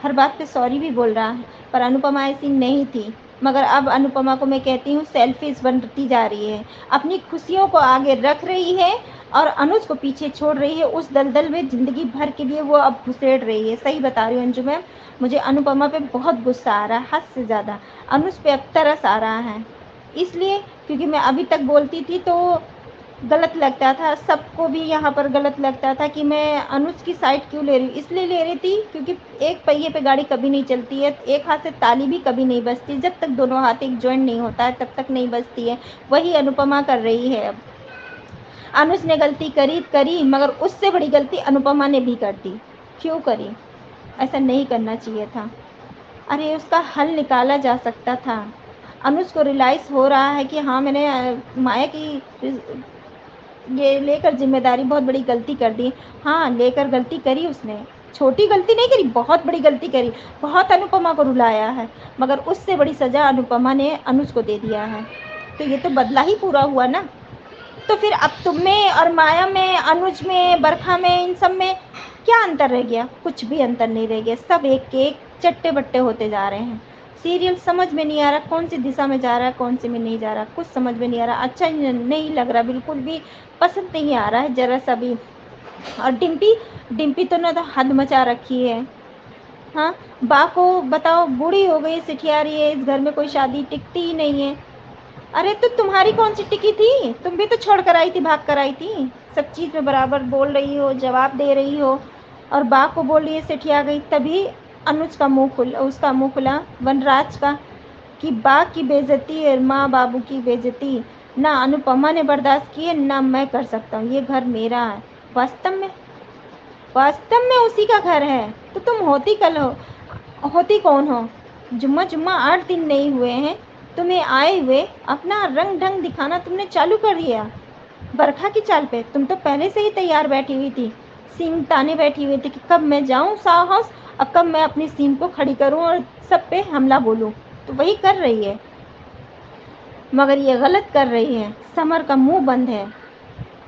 हर बात पे सॉरी भी बोल रहा है, पर अनुपमा ऐसी नहीं थी। मगर अब अनुपमा को मैं कहती हूँ सेल्फिश बनती जा रही है, अपनी खुशियों को आगे रख रही है और अनुज को पीछे छोड़ रही है। उस दलदल में जिंदगी भर के लिए वो अब घुसेड़ रही है। सही बता रही हूँ अंजू मैम, मुझे अनुपमा पे बहुत गुस्सा आ रहा है, हद से ज़्यादा। अनुज पे अब तरस आ रहा है, इसलिए क्योंकि मैं अभी तक बोलती थी तो गलत लगता था, सबको भी यहाँ पर गलत लगता था कि मैं अनुज की साइड क्यों ले रही हूँ। इसलिए ले रही थी क्योंकि एक पहिए पे गाड़ी कभी नहीं चलती है, एक हाथ से ताली भी कभी नहीं बजती, जब तक दोनों हाथ एक जॉइंट नहीं होता है तब तक नहीं बजती है। वही अनुपमा कर रही है। अब अनुज ने गलती करी मगर उससे बड़ी गलती अनुपमा ने भी कर दी। क्यों करी? ऐसा नहीं करना चाहिए था। अरे उसका हल निकाला जा सकता था। अनुज को रियलाइज़ हो रहा है कि हाँ मैंने माया की ये लेकर जिम्मेदारी बहुत बड़ी गलती कर दी। हाँ, लेकर गलती करी उसने, छोटी गलती नहीं करी, बहुत बड़ी गलती करी, बहुत अनुपमा को रुलाया है, मगर उससे बड़ी सज़ा अनुपमा ने अनुज को दे दिया है। तो ये तो बदला ही पूरा हुआ ना। तो फिर अब तुम में और माया में, अनुज में, बरखा में, इन सब में क्या अंतर रह गया? कुछ भी अंतर नहीं रह गया। सब एक के एक चट्टे बट्टे होते जा रहे हैं। सीरियल समझ में नहीं आ रहा कौन सी दिशा में जा रहा है, कौन सी में नहीं जा रहा, कुछ समझ में नहीं आ रहा। अच्छा नहीं लग रहा, बिल्कुल भी पसंद नहीं आ रहा है ज़रा सा भी। और डिम्पी तो ना तो हद मचा रखी है। हाँ, बा को बताओ, बूढ़ी हो गई, सिठिया रही है, इस घर में कोई शादी टिकती ही नहीं है। अरे तो तुम्हारी कौन सी टिकी थी? तुम भी तो छोड़ कर आई थी, भाग कर आई थी। सब चीज़ में बराबर बोल रही हो, जवाब दे रही हो, और बा को बोल रही है सिठिया गई। तभी अनुज का मुंह खुला, उसका मुंह खुला वनराज का, कि बा की बेइज्जती और माँ बाबू की बेइज्जती ना अनुपमा ने बर्दाश्त की है ना मैं कर सकता हूँ। ये घर मेरा है। वास्तव में उसी का घर है। तो तुम होती कौन हो? जुम्मा 8 दिन नहीं हुए हैं तुम्हें आए हुए, अपना रंग ढंग दिखाना तुमने चालू कर दिया बरखा की चाल पे। तुम तो पहले से ही तैयार बैठी हुई थी, सींग ताने बैठी हुई थी कि कब मैं जाऊं साहस और कब मैं अपनी सीम को खड़ी करूं और सब पे हमला बोलूं। तो वही कर रही है, मगर ये गलत कर रही है। समर का मुंह बंद है।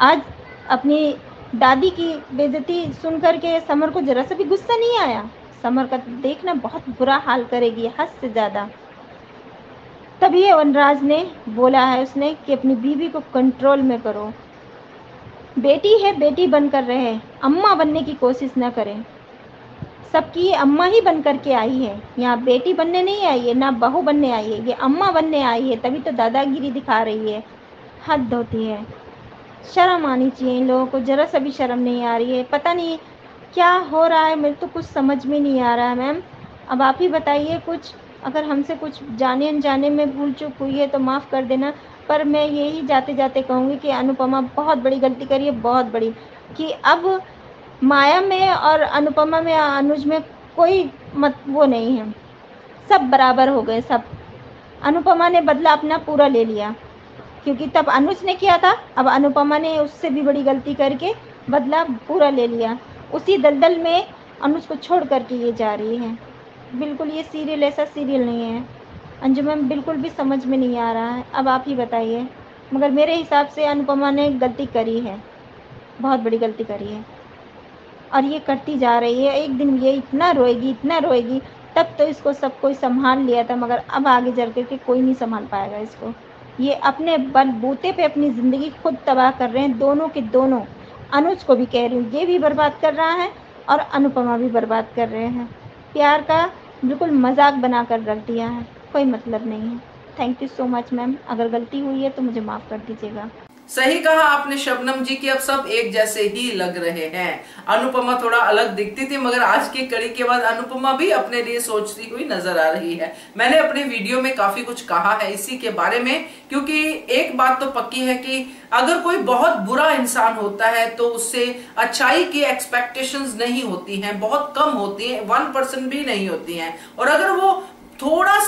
आज अपनी दादी की बेइज्जती सुन कर के समर को जरा सा भी गुस्सा नहीं आया। समर का देखना बहुत बुरा हाल करेगी, हद से ज़्यादा। तभी ये वनराज ने बोला है उसने कि अपनी बीवी को कंट्रोल में करो। बेटी है, बेटी बनकर रहे, अम्मा बनने की कोशिश न करें। सबकी ये अम्मा ही बन कर के आई है, यहाँ बेटी बनने नहीं आई है, ना बहू बनने आई है, ये अम्मा बनने आई है। तभी तो दादागिरी दिखा रही है, हद होती है। शर्म आनी चाहिए इन लोगों को, ज़रा सा भी शर्म नहीं आ रही है। पता नहीं क्या हो रहा है, मेरे तो कुछ समझ में नहीं आ रहा है। मैम अब आप ही बताइए कुछ, अगर हमसे कुछ जाने अनजाने में भूल चूक हुई है तो माफ़ कर देना। पर मैं यही जाते जाते कहूँगी कि अनुपमा बहुत बड़ी गलती करी है, बहुत बड़ी, कि अब माया में और अनुपमा में, अनुज में कोई वो नहीं है, सब बराबर हो गए सब। अनुपमा ने बदला अपना पूरा ले लिया, क्योंकि तब अनुज ने किया था, अब अनुपमा ने उससे भी बड़ी गलती करके बदला पूरा ले लिया। उसी दलदल में अनुज को छोड़ करके ये जा रही है। बिल्कुल ये सीरियल ऐसा सीरियल नहीं है अंजू मैम, बिल्कुल भी समझ में नहीं आ रहा है। अब आप ही बताइए। मगर मेरे हिसाब से अनुपमा ने गलती करी है, बहुत बड़ी गलती करी है, और ये करती जा रही है। एक दिन ये इतना रोएगी, तब तो इसको सब कोई संभाल लिया था, मगर अब आगे चल करके कोई नहीं संभाल पाएगा इसको। ये अपने बलबूते पे अपनी ज़िंदगी खुद तबाह कर रहे हैं, दोनों के दोनों। अनुज को भी कह रही हूँ, ये भी बर्बाद कर रहा है और अनुपमा भी बर्बाद कर रहे हैं। प्यार का बिल्कुल मजाक बना कर रख दिया है, कोई मतलब नहीं है। Thank you so much ma'am, अगर गलती हुई है तो मुझे माफ़ कर दीजिएगा। सही कहा आपने शबनम जी की अब सब एक जैसे ही लग रहे हैं। अनुपमा थोड़ा अलग दिखती थी, मगर आज की कड़ी के बाद अनुपमा भी अपने लिए सोचती हुई नजर आ रही है। मैंने अपने वीडियो में काफी कुछ कहा है इसी के बारे में, क्योंकि एक बात तो पक्की है कि अगर कोई बहुत बुरा इंसान होता है तो उससे अच्छाई की एक्सपेक्टेशंस नहीं होती हैं, बहुत कम होती हैं, 1% भी नहीं होती हैं। और अगर वो थोड़ा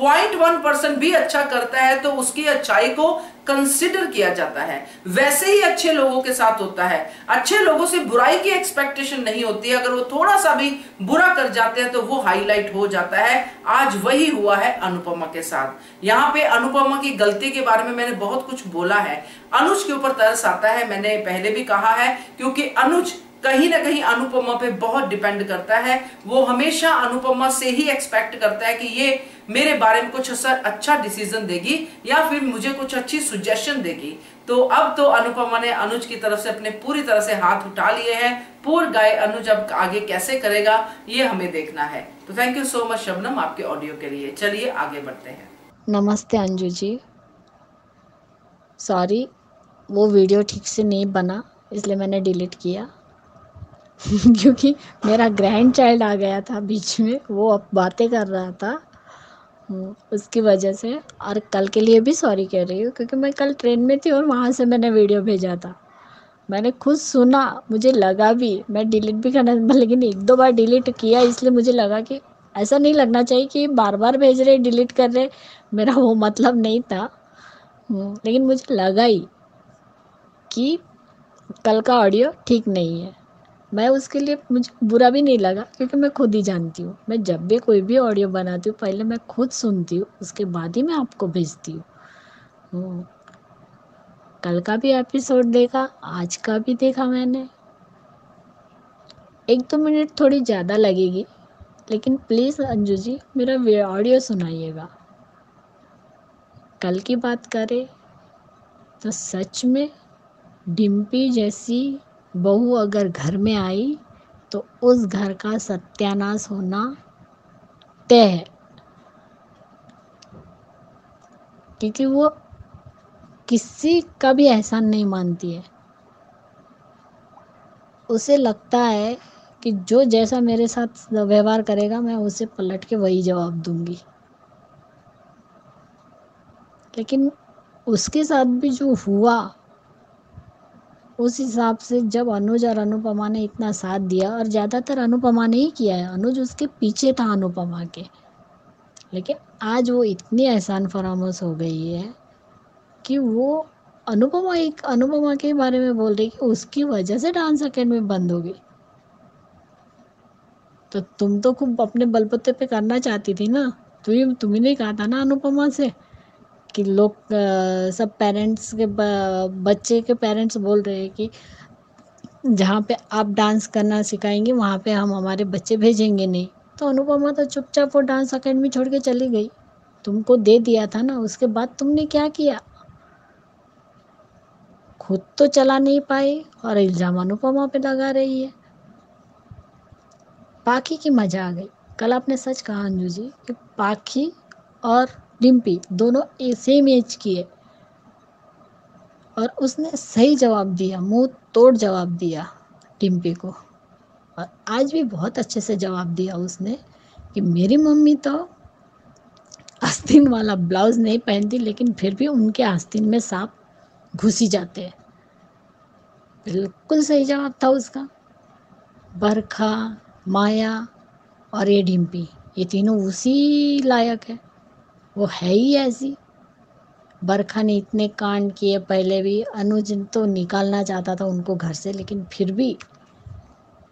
0.1% भी अच्छा करता है तो उसकी अच्छाई को कंसिडर किया जाता है। वैसे ही अच्छे लोगों के साथ होता है, अच्छे लोगों से बुराई की एक्सपेक्टेशन नहीं होती। अगर वो थोड़ा सा भी बुरा कर जाते हैं तो वो हाईलाइट हो जाता है। आज वही हुआ है अनुपमा के साथ। यहाँ पे अनुपमा की गलती के बारे में मैंने बहुत कुछ बोला है। अनुज के ऊपर तरस आता है, मैंने पहले भी कहा है, क्योंकि अनुज कहीं ना कहीं अनुपमा पे बहुत डिपेंड करता है। वो हमेशा अनुपमा से ही एक्सपेक्ट करता है कि ये मेरे बारे में कुछ अच्छा डिसीजन देगी या फिर मुझे कुछ अच्छी सुजेशन देगी। तो अब तो अनुपमा ने अनुज की तरफ से अपने पूरी तरह से हाथ उठा लिए हैं। पूर गाय अनुज अब आगे कैसे करेगा ये हमें देखना है। तो thank you so much Shabnam आपके ऑडियो के लिए। चलिए आगे बढ़ते हैं। नमस्ते अंजू जी, सॉरी वो वीडियो ठीक से नहीं बना इसलिए मैंने डिलीट किया क्योंकि मेरा ग्रैंड चाइल्ड आ गया था बीच में, वो अब बातें कर रहा था उसकी वजह से। और कल के लिए भी सॉरी कह रही हूँ क्योंकि मैं कल ट्रेन में थी और वहाँ से मैंने वीडियो भेजा था। मैंने खुद सुना, मुझे लगा भी मैं डिलीट भी करना, लेकिन 1-2 बार डिलीट किया इसलिए मुझे लगा कि ऐसा नहीं लगना चाहिए कि बार बार भेज रहे डिलीट कर रहे, मेरा वो मतलब नहीं था। लेकिन मुझे लगा ही कि कल का ऑडियो ठीक नहीं है। मैं उसके लिए, मुझे बुरा भी नहीं लगा क्योंकि मैं खुद ही जानती हूँ, मैं जब भी कोई भी ऑडियो बनाती हूँ पहले मैं खुद सुनती हूँ, उसके बाद ही मैं आपको भेजती हूँ। कल का भी एपिसोड देखा, आज का भी देखा मैंने। 1-2 मिनट थोड़ी ज़्यादा लगेगी, लेकिन प्लीज़ अंजू जी मेरा ऑडियो सुनाइएगा। कल की बात करें तो सच में डिम्पी जैसी बहू अगर घर में आई तो उस घर का सत्यानाश होना तय है, क्योंकि वो किसी का भी एहसान नहीं मानती है। उसे लगता है कि जो जैसा मेरे साथ व्यवहार करेगा मैं उसे पलट के वही जवाब दूंगी। लेकिन उसके साथ भी जो हुआ उस हिसाब से, जब अनुज और अनुपमा ने इतना साथ दिया, और ज़्यादातर अनुपमा ने ही किया है, अनुज उसके पीछे था अनुपमा के, लेकिन आज वो इतनी एहसान फरामोश हो गई है कि वो अनुपमा के बारे में बोल रही कि उसकी वजह से डांस अकेडमी बंद हो गई। तो तुम तो खूब अपने बलबूते पे करना चाहती थी ना, तुम्ही ने कहा था ना अनुपमा से कि लोग सब पेरेंट्स के बच्चे के पेरेंट्स बोल रहे हैं कि जहाँ पे आप डांस करना सिखाएंगे वहाँ पे हम हमारे बच्चे भेजेंगे नहीं। तो अनुपमा तो चुपचाप वो डांस अकेडमी छोड़ के चली गई। तुमको दे दिया था ना, उसके बाद तुमने क्या किया? खुद तो चला नहीं पाई और इल्ज़ाम अनुपमा पे लगा रही है। पाखी की मजा आ गई। कल आपने सच कहा अंजू जी कि पाखी और डिम्पी दोनों सेम एज की है, और उसने सही जवाब दिया, मुंह तोड़ जवाब दिया डिम्पी को। और आज भी बहुत अच्छे से जवाब दिया उसने कि मेरी मम्मी तो आस्तीन वाला ब्लाउज नहीं पहनती, लेकिन फिर भी उनके आस्तीन में सांप घुस ही जाते हैं। बिल्कुल सही जवाब था उसका। बरखा, माया और ये डिम्पी, ये तीनों उसी लायक है, वो है ही ऐसी। बरखा ने इतने कांड किए पहले भी, अनुज तो निकालना चाहता था उनको घर से, लेकिन फिर भी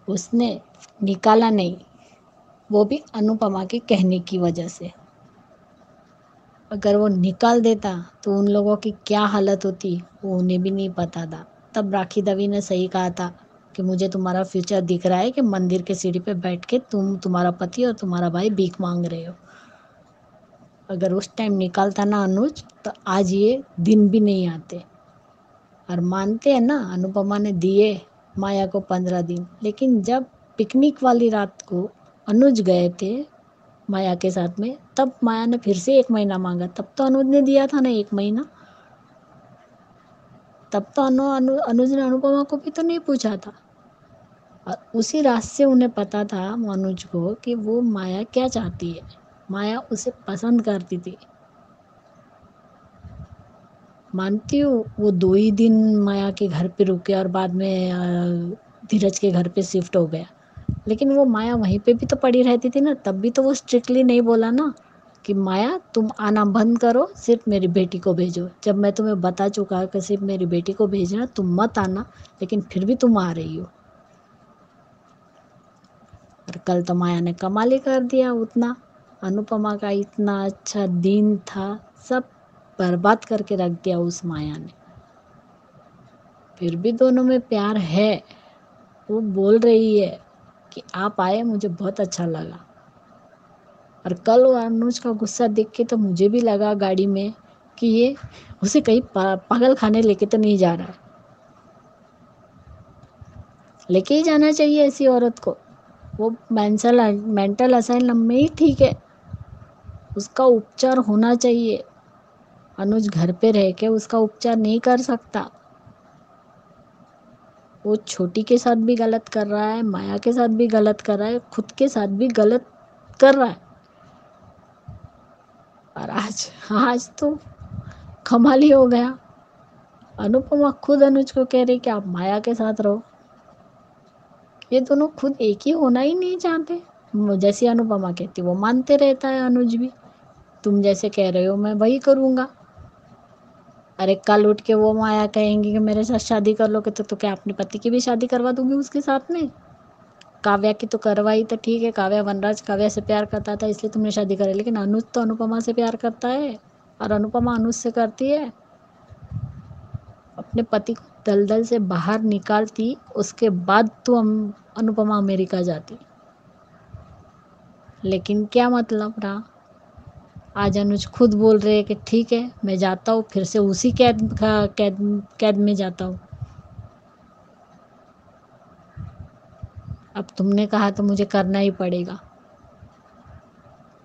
उसने निकाला नहीं, वो भी अनुपमा के कहने की वजह से। अगर वो निकाल देता तो उन लोगों की क्या हालत होती वो उन्हें भी नहीं पता था। तब राखी दवी ने सही कहा था कि मुझे तुम्हारा फ्यूचर दिख रहा है कि मंदिर के सीढ़ी पे बैठ के तुम्हारा पति और तुम्हारा भाई भीख मांग रहे हो। अगर उस टाइम निकालता ना अनुज तो आज ये दिन भी नहीं आते। और मानते हैं ना, अनुपमा ने दिए माया को 15 दिन, लेकिन जब पिकनिक वाली रात को अनुज गए थे माया के साथ में, तब माया ने फिर से 1 महीना मांगा। तब तो अनुज ने दिया था ना 1 महीना, तब तो अनुज ने अनुपमा को भी तो नहीं पूछा था। और उसी रात से उन्हें पता था अनुज को कि वो माया क्या चाहती है। माया उसे पसंद करती थी। मानती हूँ वो 2 ही दिन माया के घर पे रुके और बाद में धीरज के घर पे शिफ्ट हो गया, लेकिन वो माया वहीं पे भी तो पड़ी रहती थी ना। तब भी तो वो स्ट्रिक्टली नहीं बोला ना कि माया तुम आना बंद करो, सिर्फ मेरी बेटी को भेजो। जब मैं तुम्हें बता चुका कि सिर्फ मेरी बेटी को भेजना, तुम मत आना, लेकिन फिर भी तुम आ रही हो। और कल तो माया ने कमाल ही कर दिया। उतना अनुपमा का इतना अच्छा दिन था, सब बर्बाद करके रख दिया उस माया ने। फिर भी दोनों में प्यार है। वो बोल रही है कि आप आए, मुझे बहुत अच्छा लगा। और कल वो अनुज का गुस्सा देख के तो मुझे भी लगा गाड़ी में कि ये उसे कहीं पागल खाने लेके तो नहीं जा रहा है। लेके ही जाना चाहिए ऐसी औरत को। वो मेंटल असाइलम में ही ठीक है, उसका उपचार होना चाहिए। अनुज घर पे रह के उसका उपचार नहीं कर सकता। वो छोटी के साथ भी गलत कर रहा है, माया के साथ भी गलत कर रहा है, खुद के साथ भी गलत कर रहा है। और आज तो कमाल ही हो गया। अनुपमा खुद अनुज को कह रही कि आप माया के साथ रहो। ये दोनों खुद एक ही होना ही नहीं चाहते। जैसी अनुपमा कहती वो मानते रहता है अनुज भी। तुम जैसे कह रहे हो मैं वही करूँगा। अरे कल उठ के वो माया कहेंगी कि मेरे साथ शादी कर लोगे तो क्या अपने पति की भी शादी करवा दूंगी उसके साथ में। काव्या की तो करवाई तो ठीक है, काव्या वनराज काव्या से प्यार करता था इसलिए तुमने शादी करी, लेकिन अनुज तो अनुपमा से प्यार करता है और अनुपमा अनुज से करती है। अपने पति को दलदल से बाहर निकालती, उसके बाद तो अनुपमा अमेरिका जाती। लेकिन क्या मतलब रहा। आज अनुज खुद बोल रहे हैं कि ठीक है मैं जाता हूँ, फिर से उसी कैद में जाता हूँ। अब तुमने कहा तो मुझे करना ही पड़ेगा।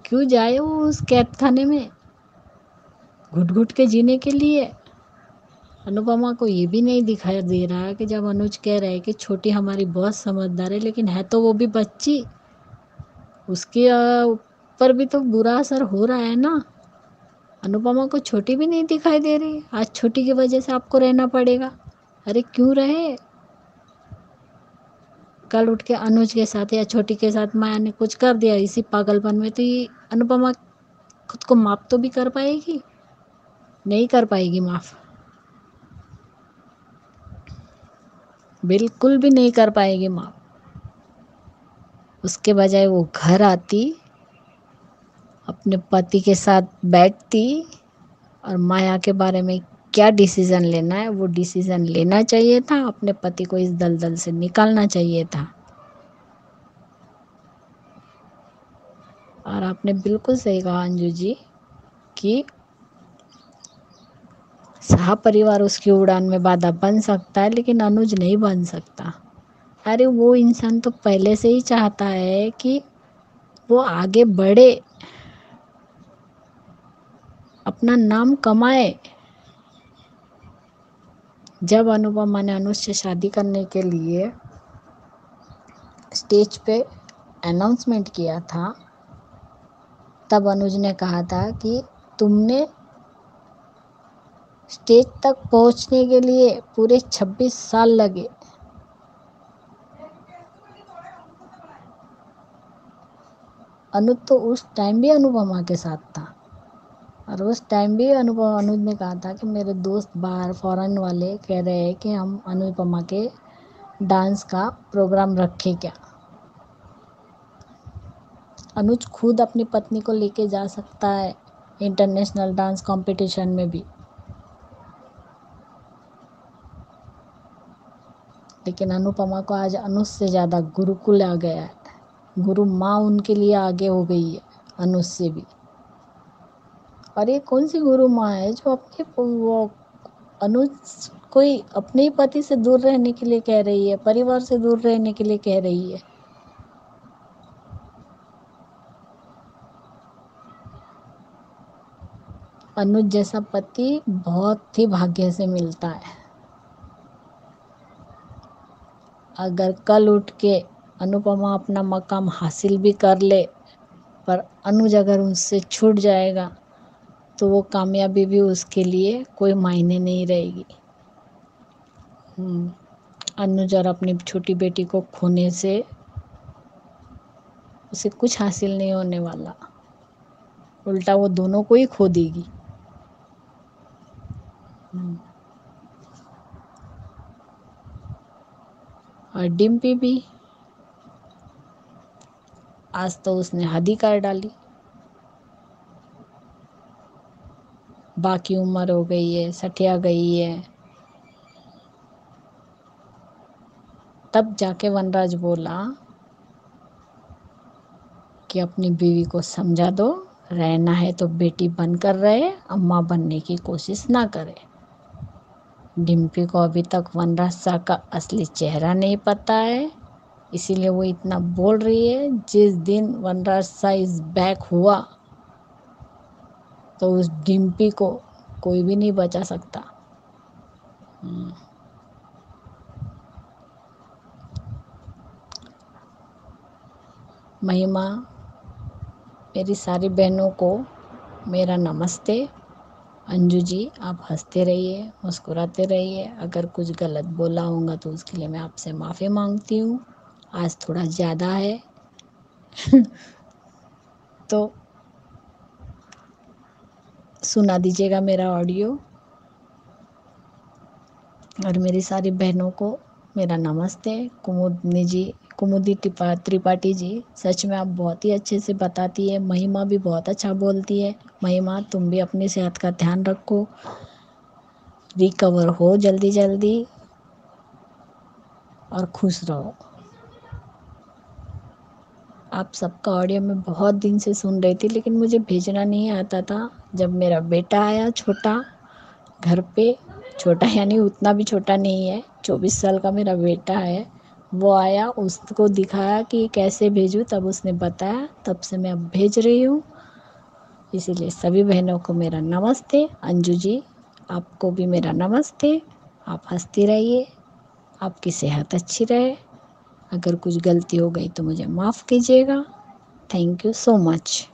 क्यों जाए वो उस कैद खाने में घुट घुट के जीने के लिए। अनुपमा को ये भी नहीं दिखाई दे रहा कि जब अनुज कह रहे हैं कि छोटी हमारी बहुत समझदार है, लेकिन है तो वो भी बच्ची, उसके ऊपर भी तो बुरा असर हो रहा है ना। अनुपमा को छोटी भी नहीं दिखाई दे रही। आज छोटी की वजह से आपको रहना पड़ेगा। अरे क्यों रहे। कल उठ के अनुज के साथ या छोटी के साथ माया ने कुछ कर दिया इसी पागलपन में, तो ये अनुपमा खुद को माफ तो भी कर पाएगी? नहीं कर पाएगी माफ, बिल्कुल भी नहीं कर पाएगी माफ। उसके बजाय वो घर आती, अपने पति के साथ बैठती और माया के बारे में क्या डिसीज़न लेना है वो डिसीज़न लेना चाहिए था। अपने पति को इस दलदल से निकालना चाहिए था। और आपने बिल्कुल सही कहा अंजू जी कि सह परिवार उसकी उड़ान में बाधा बन सकता है, लेकिन अनुज नहीं बन सकता। अरे वो इंसान तो पहले से ही चाहता है कि वो आगे बढ़े, अपना नाम कमाए। जब अनुपमा ने अनुज से शादी करने के लिए स्टेज पे अनाउंसमेंट किया था, तब अनुज ने कहा था कि तुमने स्टेज तक पहुंचने के लिए पूरे 26 साल लगे। अनुज तो उस टाइम भी अनुपमा के साथ था और उस टाइम भी अनुज ने कहा था कि मेरे दोस्त बाहर फॉरेन वाले कह रहे हैं कि हम अनुपमा के डांस का प्रोग्राम रखें क्या। अनुज खुद अपनी पत्नी को लेके जा सकता है इंटरनेशनल डांस कंपटीशन में भी, लेकिन अनुपमा को आज अनुज से ज़्यादा गुरुकुल आ गया है। गुरु माँ उनके लिए आगे हो गई है अनुज से भी। और ये कौन सी गुरु माँ है जो अपने वो अनुज कोई अपने ही पति से दूर रहने के लिए कह रही है, परिवार से दूर रहने के लिए कह रही है। अनुज जैसा पति बहुत ही भाग्य से मिलता है। अगर कल उठ के अनुपमा अपना मकाम हासिल भी कर ले, पर अनुज अगर उससे छूट जाएगा तो वो कामयाबी भी उसके लिए कोई मायने नहीं रहेगी। अनुज और अपनी छोटी बेटी को खोने से उसे कुछ हासिल नहीं होने वाला। उल्टा वो दोनों को ही खो देगी। और डिम्पी भी आज तो उसने हद ही कर डाली। बाकी उम्र हो गई है, सठिया गई है, तब जाके वनराज बोला कि अपनी बीवी को समझा दो, रहना है तो बेटी बनकर रहे, अम्मा बनने की कोशिश ना करे। डिम्पी को अभी तक वनराज शाह का असली चेहरा नहीं पता है, इसीलिए वो इतना बोल रही है। जिस दिन वनराज शाह इज बैक हुआ तो उस डिम्पी को कोई भी नहीं बचा सकता। महिमा, मेरी सारी बहनों को मेरा नमस्ते। अंजू जी, आप हंसते रहिए, मुस्कुराते रहिए। अगर कुछ गलत बोला होगा तो उसके लिए मैं आपसे माफ़ी मांगती हूँ। आज थोड़ा ज़्यादा है तो सुना दीजिएगा मेरा ऑडियो। और मेरी सारी बहनों को मेरा नमस्ते। कुमुदी त्रिपाठी जी, सच में आप बहुत ही अच्छे से बताती है। महिमा भी बहुत अच्छा बोलती है। महिमा, तुम भी अपनी सेहत का ध्यान रखो, रिकवर हो जल्दी जल्दी और खुश रहो। आप सबका ऑडियो मैं बहुत दिन से सुन रही थी, लेकिन मुझे भेजना नहीं आता था। जब मेरा बेटा आया छोटा घर पे, छोटा यानी उतना भी छोटा नहीं है, 24 साल का मेरा बेटा है, वो आया, उसको दिखाया कि कैसे भेजूँ, तब उसने बताया, तब से मैं अब भेज रही हूँ। इसीलिए सभी बहनों को मेरा नमस्ते। अंजू जी, आपको भी मेरा नमस्ते। आप हंसती रहिए, आपकी सेहत अच्छी रहे। अगर कुछ गलती हो गई तो मुझे माफ़ कीजिएगा। Thank you so much.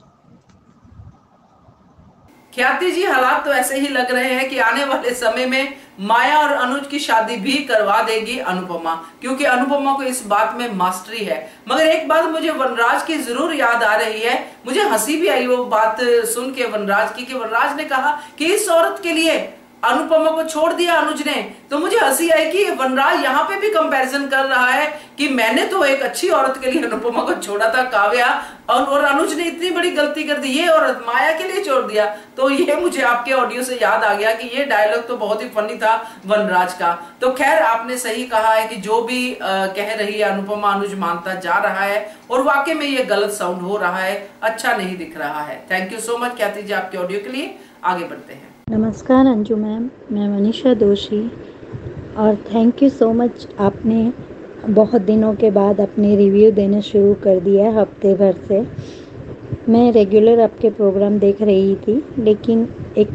ख्याति जी, हालात तो ऐसे ही लग रहे हैं कि आने वाले समय में माया और अनुज की शादी भी करवा देगी अनुपमा, क्योंकि अनुपमा को इस बात में मास्टरी है। मगर एक बात मुझे वनराज की जरूर याद आ रही है, मुझे हंसी भी आई वो बात सुन के वनराज की, कि वनराज ने कहा कि इस औरत के लिए अनुपमा को छोड़ दिया अनुज ने। तो मुझे हंसी आई कि वनराज यहाँ पे भी कंपैरिजन कर रहा है कि मैंने तो एक अच्छी औरत के लिए अनुपमा को छोड़ा था काव्या, और अनुज ने इतनी बड़ी गलती कर दी, ये औरत माया के लिए छोड़ दिया। तो ये मुझे आपके ऑडियो से याद आ गया कि ये डायलॉग तो बहुत ही फनी था वनराज का। तो खैर, आपने सही कहा है कि जो भी कह रही है अनुपमा, अनुज मानता जा रहा है, और वाकई में ये गलत साउंड हो रहा है, अच्छा नहीं दिख रहा है। थैंक यू सो मच ख्याति जी आपके ऑडियो के लिए। आगे बढ़ते हैं। नमस्कार अंजू मैम, मैं मनीषा दोषी, और थैंक यू सो मच। आपने बहुत दिनों के बाद अपने रिव्यू देना शुरू कर दिया है, हफ्ते भर से। मैं रेगुलर आपके प्रोग्राम देख रही थी, लेकिन एक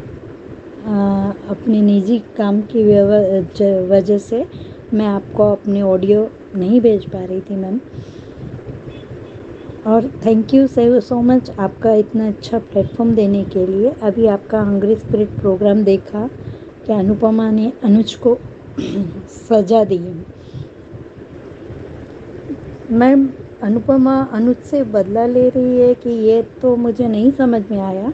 अपने निजी काम की वजह से मैं आपको अपने ऑडियो नहीं भेज पा रही थी मैम। और थैंक यू सो मच आपका इतना अच्छा प्लेटफॉर्म देने के लिए। अभी आपका हंग्री स्पिरिट प्रोग्राम देखा कि अनुपमा ने अनुज को सजा दी। मैम, अनुपमा अनुज से बदला ले रही है कि ये तो मुझे नहीं समझ में आया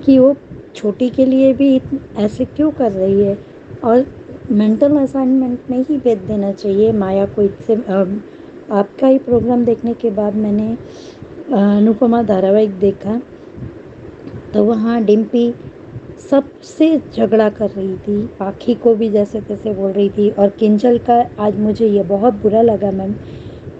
कि वो छोटी के लिए भी ऐसे क्यों कर रही है। और मेंटल असाइनमेंट नहीं भेज देना चाहिए माया को। इससे आपका ही प्रोग्राम देखने के बाद मैंने अनुपमा धारावाहिक देखा, तो वहाँ डिम्पी सबसे झगड़ा कर रही थी, पाखी को भी जैसे तैसे बोल रही थी। और किंजल का आज मुझे ये बहुत बुरा लगा मैम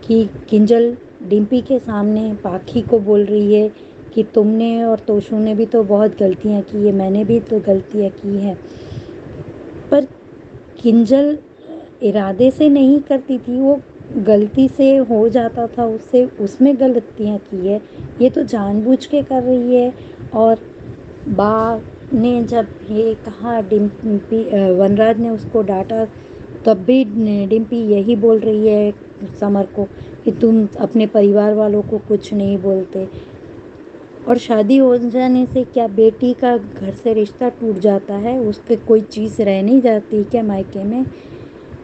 कि किंजल डिम्पी के सामने पाखी को बोल रही है कि तुमने और तोशू ने भी तो बहुत गलतियाँ की है, मैंने भी तो गलतियाँ की हैं। पर किंजल इरादे से नहीं करती थी, वो गलती से हो जाता था उससे, उसमें गलतियाँ की है। ये तो जानबूझ के कर रही है। और बा ने जब ये कहा, डिम्पी वनराज ने उसको डांटा, तब भी डिम्पी यही बोल रही है समर को कि तुम अपने परिवार वालों को कुछ नहीं बोलते। और शादी हो जाने से क्या बेटी का घर से रिश्ता टूट जाता है? उसके कोई चीज़ रह नहीं जाती क्या मायके में?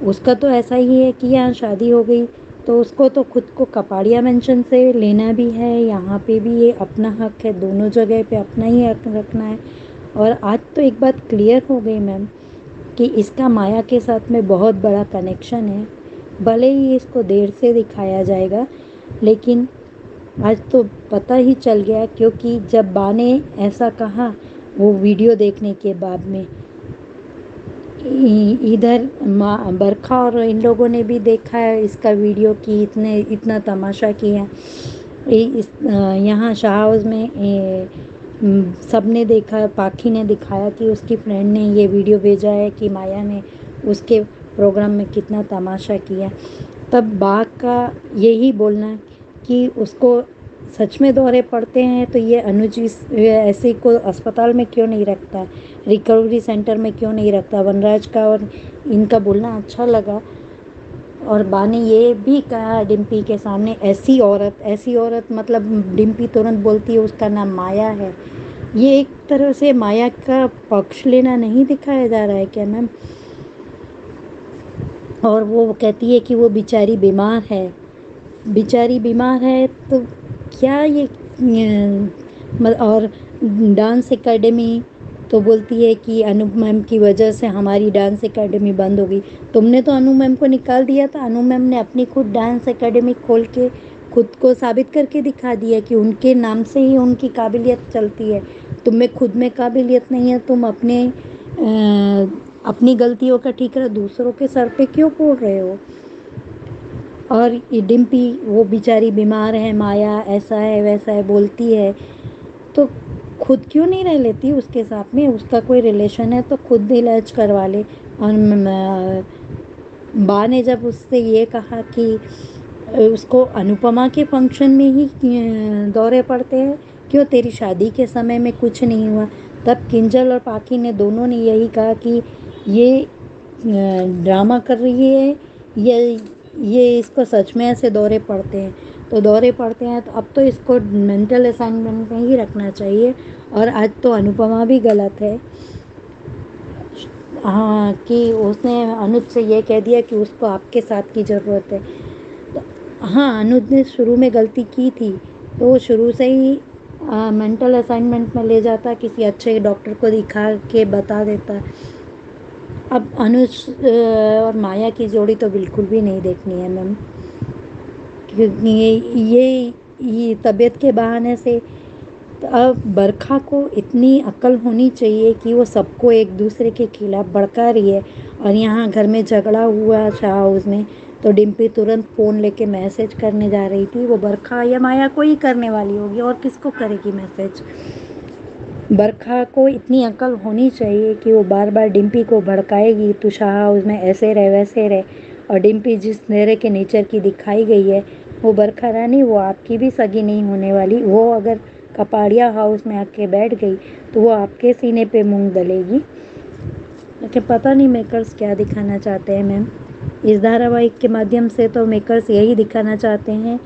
उसका तो ऐसा ही है कि यहाँ शादी हो गई तो उसको तो खुद को कपाड़िया मेंशन से लेना भी है, यहाँ पे भी ये अपना हक है, दोनों जगह पे अपना ही हक रखना है। और आज तो एक बात क्लियर हो गई मैम कि इसका माया के साथ में बहुत बड़ा कनेक्शन है। भले ही इसको देर से दिखाया जाएगा, लेकिन आज तो पता ही चल गया, क्योंकि जब बा ने ऐसा कहा वो वीडियो देखने के बाद में, इधर बरखा और इन लोगों ने भी देखा है इसका वीडियो कि इतना तमाशा किया। यहाँ शाह हाउस में सब ने देखा, पाखी ने दिखाया कि उसकी फ्रेंड ने ये वीडियो भेजा है कि माया ने उसके प्रोग्राम में कितना तमाशा किया। तब बाघ का यही बोलना कि उसको सच में दौरे पड़ते हैं तो ये अनुज ऐसे को अस्पताल में क्यों नहीं रखता, रिकवरी सेंटर में क्यों नहीं रखता। वनराज का और इनका बोलना अच्छा लगा। और बा ने ये भी कहा डिम्पी के सामने, ऐसी औरत मतलब डिम्पी तुरंत बोलती है उसका नाम माया है। ये एक तरह से माया का पक्ष लेना नहीं दिखाया जा रहा है क्या मैम? और वो कहती है कि वो बेचारी बीमार है तो क्या ये और डांस एकेडमी तो बोलती है कि अनु मैम की वजह से हमारी डांस एकेडमी बंद हो गई। तुमने तो अनु मैम को निकाल दिया था। अनु मैम ने अपनी खुद डांस एकेडमी खोल के खुद को साबित करके दिखा दिया कि उनके नाम से ही उनकी काबिलियत चलती है। तुम में खुद में काबिलियत नहीं है, तुम अपनी गलतियों का ठीकरा दूसरों के सर पे क्यों फोड़ रहे हो? और ये डिम्पी वो बेचारी बीमार है, माया ऐसा है वैसा है बोलती है, तो खुद क्यों नहीं रह लेती उसके साथ में? उसका कोई रिलेशन है तो खुद इलाज करवा ले। और बा ने जब उससे ये कहा कि उसको अनुपमा के फंक्शन में ही दौरे पड़ते हैं, क्यों तेरी शादी के समय में कुछ नहीं हुआ? तब किंजल और पाखी ने दोनों ने यही कहा कि ये ड्रामा कर रही है, ये इसको सच में ऐसे दौरे पड़ते हैं। तो दौरे पड़ते हैं तो अब तो इसको मेंटल असाइनमेंट में ही रखना चाहिए। और आज तो अनुपमा भी गलत है, हाँ, कि उसने अनुज से ये कह दिया कि उसको आपके साथ की ज़रूरत है। तो हाँ, अनुज ने शुरू में गलती की थी तो वो शुरू से ही मेंटल असाइनमेंट में ले जाता, किसी अच्छे डॉक्टर को दिखा के बता देता। अब अनुज और माया की जोड़ी तो बिल्कुल भी नहीं देखनी है मैम, क्योंकि ये तबीयत के बहाने से। तो अब बरखा को इतनी अक्ल होनी चाहिए कि वो सबको एक दूसरे के खिलाफ भड़का रही है। और यहाँ घर में झगड़ा हुआ शाह हाउस में तो डिम्पी तुरंत फ़ोन लेके मैसेज करने जा रही थी। वो बरखा या माया को ही करने वाली होगी, और किसको करेगी मैसेज? बरखा को इतनी अकल होनी चाहिए कि वो बार बार डिम्पी को भड़काएगी, तो शाह हाउस में ऐसे रहे वैसे रहे। और डिम्पी जिस नेरे के नेचर की दिखाई गई है, वो बरखा रानी वो आपकी भी सगी नहीं होने वाली। वो अगर कपाड़िया हाउस में आके बैठ गई तो वो आपके सीने पे मूंग दलेगी। लेकिन पता नहीं मेकर्स क्या दिखाना चाहते हैं मैम। इस धारावाहिक के माध्यम से तो मेकर्स यही दिखाना चाहते हैं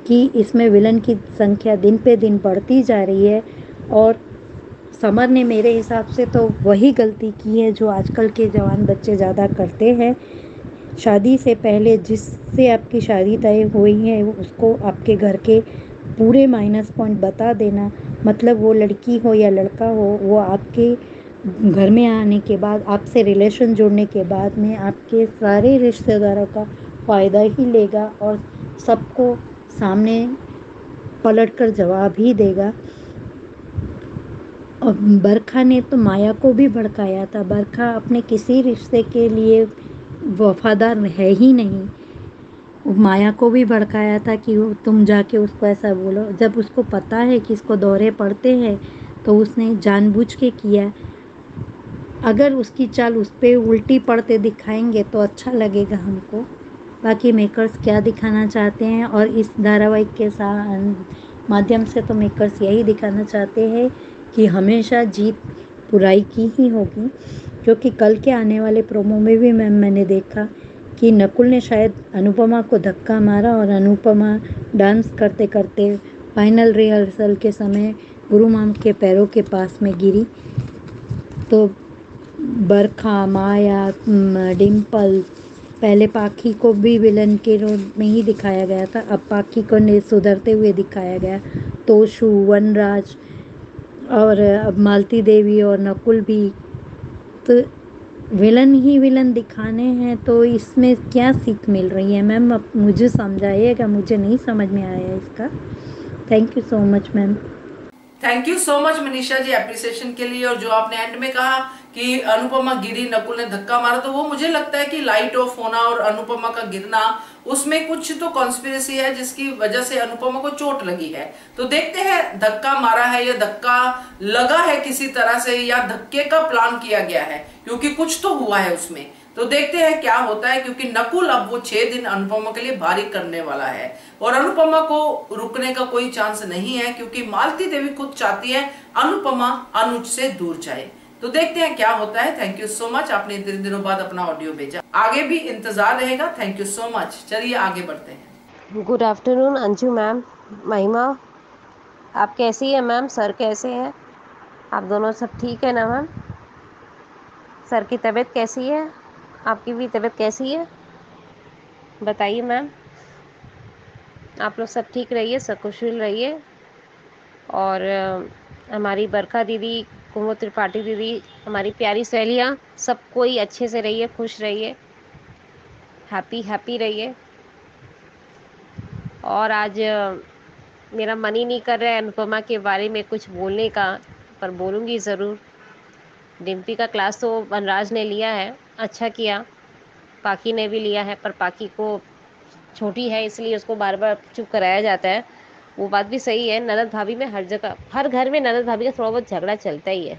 कि इसमें विलन की संख्या दिन पे दिन बढ़ती जा रही है। और समर ने मेरे हिसाब से तो वही गलती की है जो आजकल के जवान बच्चे ज़्यादा करते हैं। शादी से पहले जिससे आपकी शादी तय हुई है उसको आपके घर के पूरे माइनस पॉइंट बता देना। मतलब वो लड़की हो या लड़का हो, वो आपके घर में आने के बाद, आपसे रिलेशन जोड़ने के बाद में आपके सारे रिश्तेदारों का फ़ायदा ही लेगा और सबको सामने पलट कर जवाब ही देगा। और बरखा ने तो माया को भी भड़काया था। बरखा अपने किसी रिश्ते के लिए वफादार है ही नहीं। माया को भी भड़काया था कि तुम जाके उसको ऐसा बोलो। जब उसको पता है कि इसको दौरे पड़ते हैं तो उसने जानबूझ के किया। अगर उसकी चाल उस पर उल्टी पड़ते दिखाएंगे तो अच्छा लगेगा हमको। बाकी मेकर्स क्या दिखाना चाहते हैं, और इस धारावाहिक के साथ माध्यम से तो मेकर्स यही दिखाना चाहते हैं कि हमेशा जीत बुराई की ही होगी। क्योंकि कल के आने वाले प्रोमो में भी मैंने देखा कि नकुल ने शायद अनुपमा को धक्का मारा और अनुपमा डांस करते करते फाइनल रिहर्सल के समय गुरु माम के पैरों के पास में गिरी। तो बरखा, माया, डिम्पल पहले पाखी को भी विलन के रोल में ही दिखाया गया था, अब पाखी को सुधरते हुए दिखाया गया। तोशु, वनराज और अब मालती देवी और नकुल भी, तो विलन ही विलन दिखाने हैं, तो इसमें क्या सीख मिल रही है मैम? अब मुझे समझाइएगा, मुझे नहीं समझ में आया इसका। Thank you so much ma'am. Thank you so much Manisha ji appreciation के लिए। और जो आपने एंड में कहा कि अनुपमा गिरी, नकुल ने धक्का मारा, तो वो मुझे लगता है कि लाइट ऑफ होना और अनुपमा का गिरना, उसमें कुछ तो कॉन्स्पिरेसी है जिसकी वजह से अनुपमा को चोट लगी है। तो देखते हैं धक्का मारा है या धक्का लगा है किसी तरह से, या धक्के का प्लान किया गया है, क्योंकि कुछ तो हुआ है उसमें। तो देखते हैं क्या होता है, क्योंकि नकुल अब वो 6 दिन अनुपमा के लिए भारी करने वाला है और अनुपमा को रुकने का कोई चांस नहीं है, क्योंकि मालती देवी खुद चाहती है अनुपमा अनुज से दूर जाए। तो देखते हैं क्या होता है। थैंक यू सो मच, आपने इतने दिनों बाद अपना ऑडियो भेजा, आगे भी इंतजार रहेगा। Thank you so much. चलिए आगे बढ़ते हैं। गुड आफ्टरनून अंजू मैम, महिमा आप कैसी है मैम? सर कैसे हैं? आप दोनों सब ठीक है ना मैम? सर की तबीयत कैसी है? आपकी भी तबीयत कैसी है बताइए मैम। आप लोग सब ठीक रहिए, सकुशल रहिए। और हमारी बरखा दीदी, कुमो त्रिपाठी दीदी, हमारी प्यारी सहेलियाँ, सब कोई अच्छे से रहिए, खुश रहिए, हैप्पी हैप्पी रहिए। और आज मेरा मन ही नहीं कर रहा है अनुपमा के बारे में कुछ बोलने का, पर बोलूँगी ज़रूर। डिम्पी का क्लास तो वनराज ने लिया है, अच्छा किया। पाकी ने भी लिया है, पर पाकी को छोटी है इसलिए उसको बार बार चुप कराया जाता है। वो बात भी सही है, ननद भाभी में हर जगह, हर घर में ननद भाभी का थोड़ा बहुत झगड़ा चलता ही है।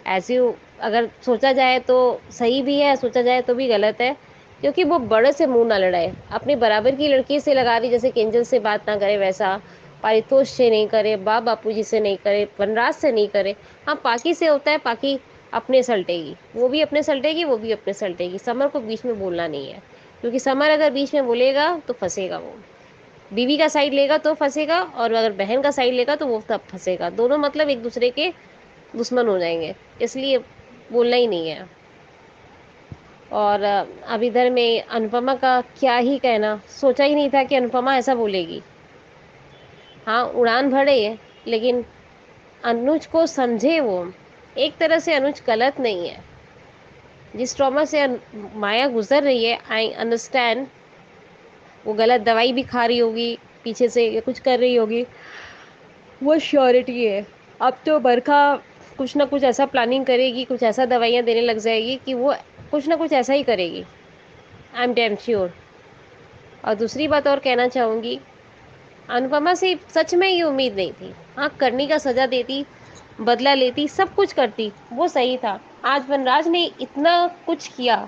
ऐसे अगर सोचा जाए तो सही भी है, सोचा जाए तो भी गलत है, क्योंकि वो बड़े से मुंह ना लड़ाए। अपनी बराबर की लड़की से लगा दी, जैसे केंजल से बात ना करे वैसा, पारितोष से नहीं करे, बापू जी से नहीं करे, वनराज से नहीं करे। हाँ, पाकी से होता है, पाकी अपने सलटेगी, वो भी अपने सलटेगी, वो भी अपने सलटेगी। समर को बीच में बोलना नहीं है, क्योंकि समर अगर बीच में बोलेगा तो फंसेगा। वो बीवी का साइड लेगा तो फंसेगा, और अगर बहन का साइड लेगा तो वो तब फंसेगा। दोनों मतलब एक दूसरे के दुश्मन हो जाएंगे, इसलिए बोलना ही नहीं है। और अब इधर में अनुपमा का क्या ही कहना, सोचा ही नहीं था कि अनुपमा ऐसा बोलेगी। हाँ, उड़ान भरे, लेकिन अनुज को समझे। वो एक तरह से अनुज गलत नहीं है, जिस ट्रॉमा से माया गुजर रही है, आई अंडरस्टैंड। वो गलत दवाई भी खा रही होगी पीछे से, या कुछ कर रही होगी, वो श्योरिटी है। अब तो बरखा कुछ ना कुछ ऐसा प्लानिंग करेगी, कुछ ऐसा दवाइयाँ देने लग जाएगी कि वो कुछ ना कुछ ऐसा ही करेगी, आई एम डैम श्योर। और दूसरी बात और कहना चाहूँगी, अनुपमा से सच में ये उम्मीद नहीं थी। हाँ, करनी का सज़ा देती, बदला लेती, सब कुछ करती, वो सही था। आज वनराज ने इतना कुछ किया,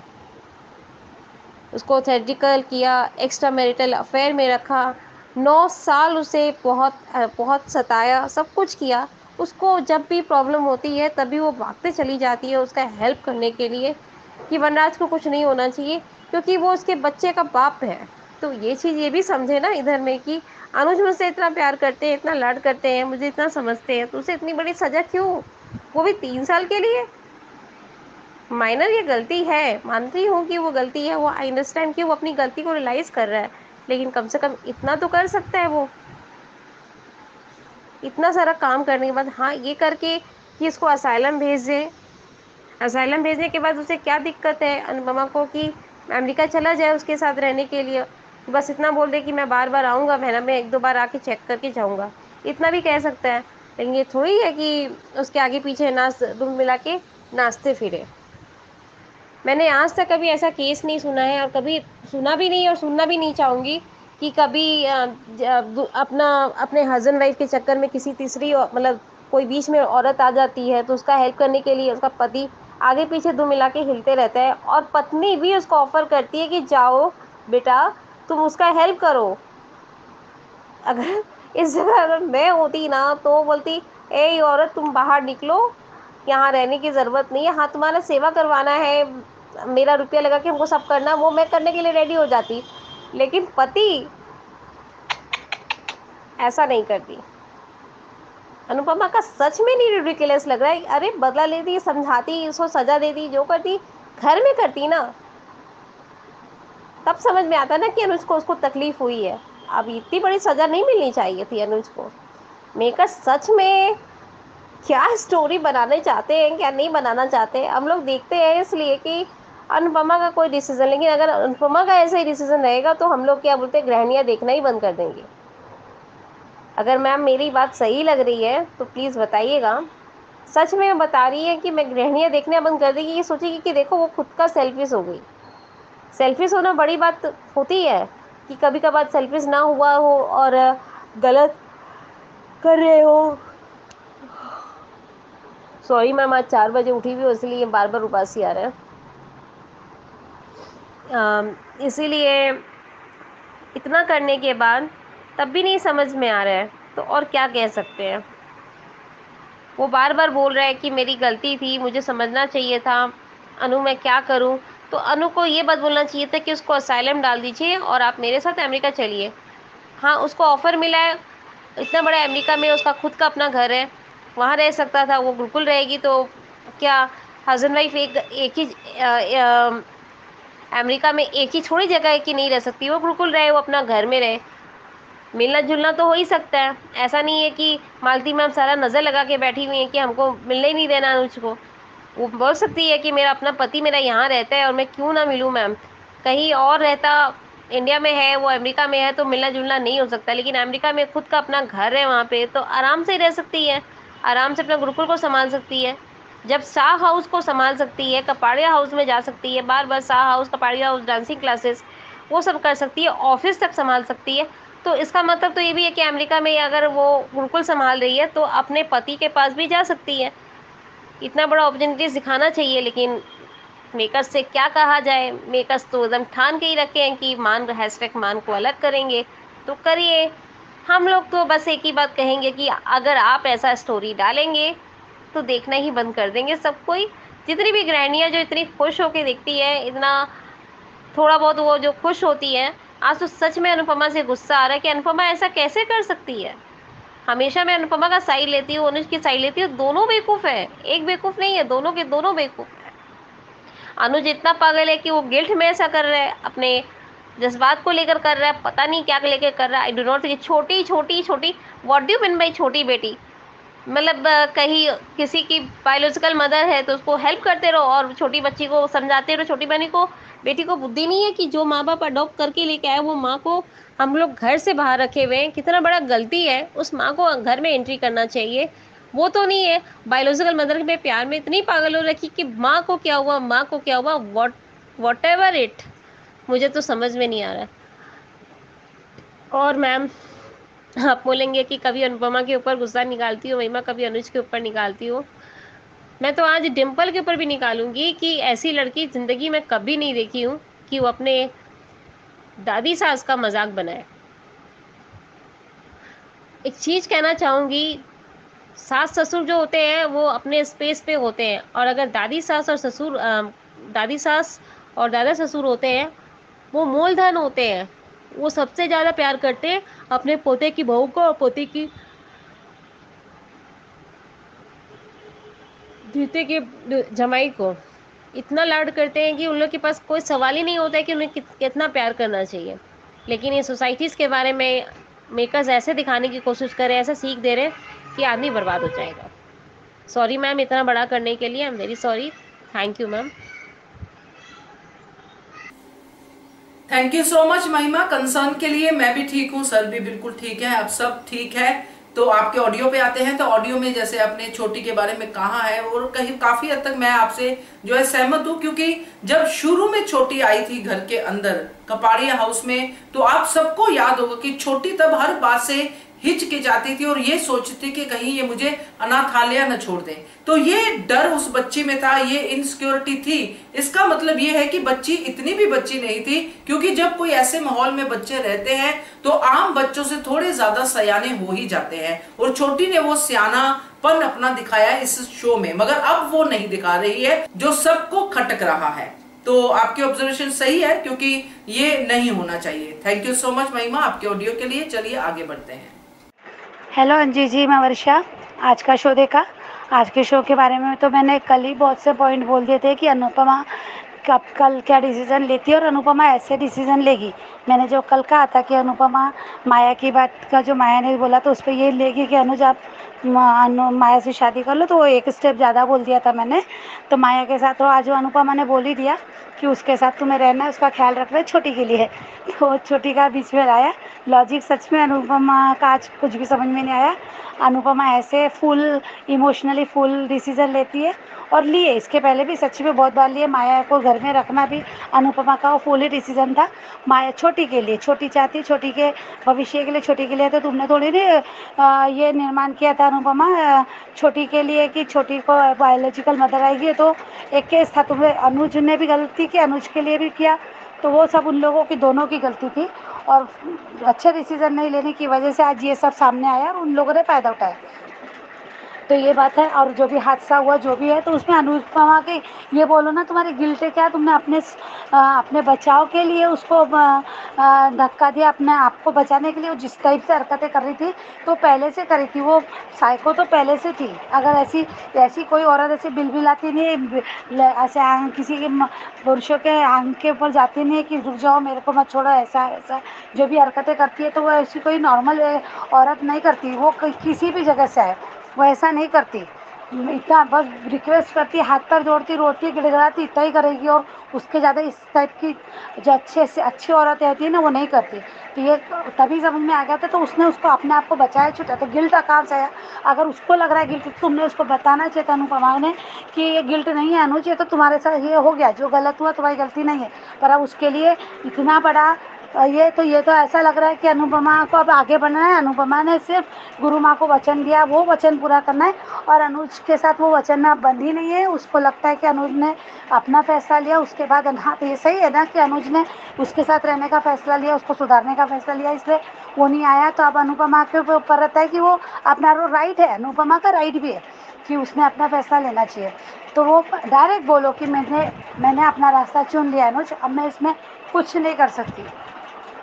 उसको थेरेटिकल किया, एक्स्ट्रा मैरिटल अफेयर में रखा, 9 साल उसे बहुत सताया, सब कुछ किया। उसको जब भी प्रॉब्लम होती है तभी वो भागते चली जाती है उसका हेल्प करने के लिए, कि वनराज को कुछ नहीं होना चाहिए, क्योंकि वो उसके बच्चे का बाप है। तो ये चीज़ ये भी समझे ना इधर में, कि अनुज मुझसे इतना प्यार करते हैं, इतना लाड करते हैं, मुझे इतना समझते हैं, तो उसे इतनी बड़ी सज़ा क्यों, वो भी 3 साल के लिए। माइनर ये गलती है, मानती हूँ कि वो गलती है, वो आई अंडरस्टैंड कि वो अपनी गलती को रियलाइज़ कर रहा है, लेकिन कम से कम इतना तो कर सकता है वो। इतना सारा काम करने के बाद, हाँ, ये करके कि इसको असाइलम भेज दे। असाइलम भेजने के बाद उसे क्या दिक्कत है अनुपमा को कि अमेरिका चला जाए उसके साथ रहने के लिए, बस इतना बोल दे कि मैं बार बार आऊँगा, महीना में 1-2 बार आके चेक करके जाऊँगा, इतना भी कह सकता है। लेकिन ये थोड़ी है कि उसके आगे पीछे दुम मिला के नाचते फिरे। मैंने आज तक कभी ऐसा केस नहीं सुना है, और कभी सुना भी नहीं और सुनना भी नहीं चाहूँगी कि कभी अपने हस्बैंड वाइफ के चक्कर में किसी तीसरी मतलब कोई बीच में औरत आ जाती है, तो उसका हेल्प करने के लिए उसका पति आगे पीछे दुम मिला के हिलते रहता है, और पत्नी भी उसको ऑफर करती है कि जाओ बेटा तुम उसका हेल्प करो। अगर इस जगह अगर मैं होती ना, तो बोलती, ए औरत तुम बाहर निकलो, यहाँ रहने की ज़रूरत नहीं है। हाँ, तुम्हारा सेवा करवाना है, मेरा रुपया लगा के हमको सब करना, वो मैं करने के लिए रेडी हो जाती, लेकिन पति ऐसा नहीं करती। अनुपमा का सच में नहीं रिडिकुलस लग रहा है। अरे बदला लेती, समझाती, उसको सज़ा देती, जो करती घर में करती ना। तब समझ में आता ना कि अनुज को उसको तकलीफ हुई है। अब इतनी बड़ी सजा नहीं मिलनी चाहिए थी अनुज को। मेकर सच में क्या स्टोरी बनाने चाहते हैं, क्या नहीं बनाना चाहते, हम लोग देखते हैं इसलिए कि अनुपमा का कोई डिसीजन, लेकिन अगर अनुपमा का ऐसा ही डिसीजन रहेगा तो हम लोग क्या बोलते हैं, गृहणियाँ देखना ही बंद कर देंगे। अगर मैम मेरी बात सही लग रही है तो प्लीज़ बताइएगा। सच में बता रही है कि मैं गृहणियाँ देखना बंद कर देगी, ये सोचेगी कि देखो वो खुद का सेल्फिश हो गई। सेल्फिश होना बड़ी बात होती है कि कभी कभार सेल्फिश ना हुआ हो और गलत कर रहे हो। सॉरी मैम, आज 4 बजे उठी हुई, इसलिए बार बार उबासी आ रहा है। इसीलिए इतना करने के बाद तब भी नहीं समझ में आ रहा है तो और क्या कह सकते हैं। वो बार बार बोल रहा है कि मेरी गलती थी, मुझे समझना चाहिए था, अनु मैं क्या करूं। तो अनु को ये बात बोलना चाहिए था कि उसको असाइलम डाल दीजिए और आप मेरे साथ अमेरिका चलिए। हाँ, उसको ऑफ़र मिला है, इतना बड़ा अमेरिका में उसका खुद का अपना घर है, वहाँ रह सकता था, वो बिल्कुल रहेगी। तो क्या हस्बैंड वाइफ एक ही अमेरिका में एक ही थोड़ी जगह है कि नहीं रह सकती, वो बिल्कुल रहे, वो अपना घर में रहे, मिलना जुलना तो हो ही सकता है। ऐसा नहीं है कि मालती मैम सारा नज़र लगा के बैठी हुई है कि हमको मिलने ही नहीं देना अनुज को। वो बोल सकती है कि मेरा अपना पति मेरा यहाँ रहता है और मैं क्यों ना मिलूँ मैम, कहीं और रहता, इंडिया में है, वो अमेरिका में है तो मिलना जुलना नहीं हो सकता, लेकिन अमेरिका में खुद का अपना घर है, वहाँ पे तो आराम से रह सकती है, आराम से अपना गुरुकुल को संभाल सकती है। जब शाह हाउस को संभाल सकती है, कपाड़िया हाउस में जा सकती है, बार बार Shah house, Kapadia house, dancing classes, वो सब कर सकती है, ऑफिस तक संभाल सकती है, तो इसका मतलब तो ये भी है कि अमेरिका में अगर वो गुरुकुल संभाल रही है तो अपने पति के पास भी जा सकती है। इतना बड़ा अपॉर्चुनिटी दिखाना चाहिए, लेकिन मेकर्स से क्या कहा जाए। मेकर्स तो एकदम ठान के ही रखे हैं कि मान को अलग करेंगे, तो करिए। हम लोग तो बस एक ही बात कहेंगे कि अगर आप ऐसा स्टोरी डालेंगे तो देखना ही बंद कर देंगे सब कोई। जितनी भी गृहिणियाँ जो इतनी खुश होकर देखती है, इतना थोड़ा बहुत वो जो खुश होती है, आज तो सच में अनुपमा से गुस्सा आ रहा है कि अनुपमा ऐसा कैसे कर सकती है। हमेशा मैं अनुपमा का साइड लेती हूँ, अनुज की साइड लेती हूँ, दोनों बेवकूफ़ है, एक बेवकूफ़ नहीं है, दोनों के दोनों बेवकूफ़ है। अनुज इतना पागल है कि वो गिल्ट में ऐसा कर रहा है, अपने जज्बात को लेकर कर रहा है, पता नहीं क्या लेकर कर रहा है। आई डू नॉट थिंक छोटी छोटी छोटी, what do you mean by छोटी बेटी, मतलब कहीं किसी की बायोलॉजिकल मदर है तो उसको हेल्प करते रहो और छोटी बच्ची को समझाते रहो, छोटी बहनी को, बेटी को बुद्धि नहीं है कि जो माँ बाप अडॉप्ट करके लेके आए वो माँ को हम लोग घर से बाहर रखे हुए हैं, कितना बड़ा गलती है, उस माँ को घर में एंट्री करना चाहिए। वो तो नहीं है, बायोलॉजिकल मदर में प्यार में इतनी पागल हो रखी कि माँ को क्या हुआ, माँ को क्या हुआ, वॉट एवर इट, मुझे तो समझ में नहीं आ रहा है। और मैम आप बोलेंगे कि कभी अनुपमा के ऊपर गुस्सा निकालती हो महिमा, कभी अनुज के ऊपर निकालती हो, मैं तो आज डिम्पल के ऊपर भी निकालूंगी कि ऐसी लड़की ज़िंदगी में कभी नहीं देखी हूँ कि वो अपने दादी सास का मजाक बनाए। एक चीज़ कहना चाहूँगी, सास ससुर जो होते हैं वो अपने स्पेस पे होते हैं, और अगर दादी सास और दादा ससुर होते हैं वो मूलधन होते हैं, वो सबसे ज़्यादा प्यार करते हैं अपने पोते की बहू को और पोते की जीते की जमाई को, इतना लाड करते हैं कि उन लोग के पास कोई सवाल ही नहीं होता है कि उन्हें कितना प्यार करना चाहिए। लेकिन ये सोसाइटीज़ के बारे में मेकर्स ऐसे दिखाने की कोशिश कर रहे हैं, ऐसे सीख दे रहे हैं कि आदमी बर्बाद हो जाएगा। सॉरी मैम इतना बड़ा करने के लिए, I am very sorry. Thank you ma'am. Thank you so much महिमा कंसर्न के लिए। मैं भी ठीक हूँ, सर भी बिल्कुल ठीक है, अब सब ठीक है। तो आपके ऑडियो पे आते हैं। तो ऑडियो में जैसे आपने छोटी के बारे में कहा है और कहीं काफी हद तक मैं आपसे जो है सहमत हूँ, क्योंकि जब शुरू में छोटी आई थी घर के अंदर कपाड़िया हाउस में, तो आप सबको याद होगा कि छोटी तब हर बात से हिचकिचाती थी और ये सोचती कि कहीं ये मुझे अनाथालय न छोड़ दे। तो ये डर उस बच्ची में था, ये इनसिक्योरिटी थी। इसका मतलब ये है कि बच्ची इतनी भी बच्ची नहीं थी, क्योंकि जब कोई ऐसे माहौल में बच्चे रहते हैं तो आम बच्चों से थोड़े ज्यादा सयाने हो ही जाते हैं, और छोटी ने वो सियानापन अपना दिखाया इस शो में, मगर अब वो नहीं दिखा रही है जो सबको खटक रहा है। तो आपकी ऑब्जर्वेशन सही है, क्योंकि ये नहीं होना चाहिए। थैंक यू सो मच महिमा आपके ऑडियो के लिए। चलिए आगे बढ़ते हैं। हेलो अंजी जी, मैं वर्षा। आज का शो देखा? आज के शो के बारे में तो मैंने कल ही बहुत से पॉइंट बोल दिए थे कि अनुपमा कब कल क्या डिसीज़न लेती है और अनुपमा ऐसे डिसीज़न लेगी। मैंने जो कल कहा था कि अनुपमा माया की बात का जो माया ने बोला तो उस पर ये लेगी कि अनुज आप माया से शादी कर लो, तो वो एक स्टेप ज़्यादा बोल दिया था मैंने। तो माया के साथ तो आज अनुपमा ने बोल ही दिया कि उसके साथ तुम्हें रहना है, उसका ख्याल रखना है, छोटी के लिए। तो छोटी का बीच में आया लॉजिक। सच में अनुपमा का आज कुछ भी समझ में नहीं आया। अनुपमा ऐसे फुल इमोशनली फुल डिसीज़न लेती है और लिए इसके पहले भी सच में बहुत बार लिए। माया को घर में रखना भी अनुपमा का वो फुल ही डिसीज़न था। माया छोटी के लिए, छोटी चाहती, छोटी के भविष्य के लिए, छोटी के लिए। तो तुमने थोड़ी नहीं ये निर्माण किया था अनुपमा छोटी के लिए कि छोटी को बायोलॉजिकल मदर आएगी। तो एक केस था, तुम्हें अनुज ने भी गलती की, अनुज के लिए भी किया। तो वो सब उन लोगों की दोनों की गलती थी और अच्छे डिसीज़न नहीं लेने की वजह से आज ये सब सामने आया और उन लोगों ने फ़ायदा उठाया। तो ये बात है। और जो भी हादसा हुआ जो भी है, तो उसमें अनुपमा के ये बोलो ना तुम्हारी गिल्ट है क्या, तुमने अपने बचाव के लिए उसको धक्का दिया, अपने आप को बचाने के लिए। वो जिस टाइप से हरकतें कर रही थी तो पहले से करी थी, वो साइको तो पहले से थी। अगर ऐसी कोई औरत ऐसी बिलबिलाती नहीं, ऐसे किसी के पुरुषों के आंग के ऊपर जाती नहीं है कि रुक जाओ मेरे को मत छोड़ो, ऐसा ऐसा जो भी हरकतें करती है तो वो ऐसी कोई नॉर्मल औरत नहीं करती। वो किसी भी जगह से आए वो ऐसा नहीं करती। इतना बस रिक्वेस्ट करती, हाथ पैर जोड़ती, रोती, गिड़गिड़ाती, इतना ही करेगी। और उसके ज़्यादा इस टाइप की जो अच्छे से अच्छी औरतें होती है ना वो नहीं करती। तो ये तभी समझ में आ गया था। तो उसने उसको अपने आप को बचाया, छूटा। तो गिल्ट कहाँ से आया? अगर उसको लग रहा है गिल्ट, तुमने उसको बताना चाहिए था अनुपमा ने कि ये गिल्ट नहीं है अनुज, ये तो तुम्हारे साथ ये हो गया, जो गलत हुआ तुम्हारी गलती नहीं है। पर अब उसके लिए इतना बड़ा ये तो ऐसा लग रहा है कि अनुपमा को अब आगे बढ़ना है। अनुपमा ने सिर्फ गुरु माँ को वचन दिया, वो वचन पूरा करना है। और अनुज के साथ वो वचन में अब बंधी नहीं है। उसको लगता है कि अनुज ने अपना फैसला लिया, उसके बाद हाँ तो ये सही है ना कि अनुज ने उसके साथ रहने का फैसला लिया, उसको सुधारने का फैसला लिया, इसलिए वो नहीं आया। तो अब अनुपमा के ऊपर रहता है कि वो अपना राइट है, अनुपमा का राइट भी है कि उसने अपना फैसला लेना चाहिए। तो वो डायरेक्ट बोलो कि मैंने अपना रास्ता चुन लिया अनुज, अब मैं इसमें कुछ नहीं कर सकती।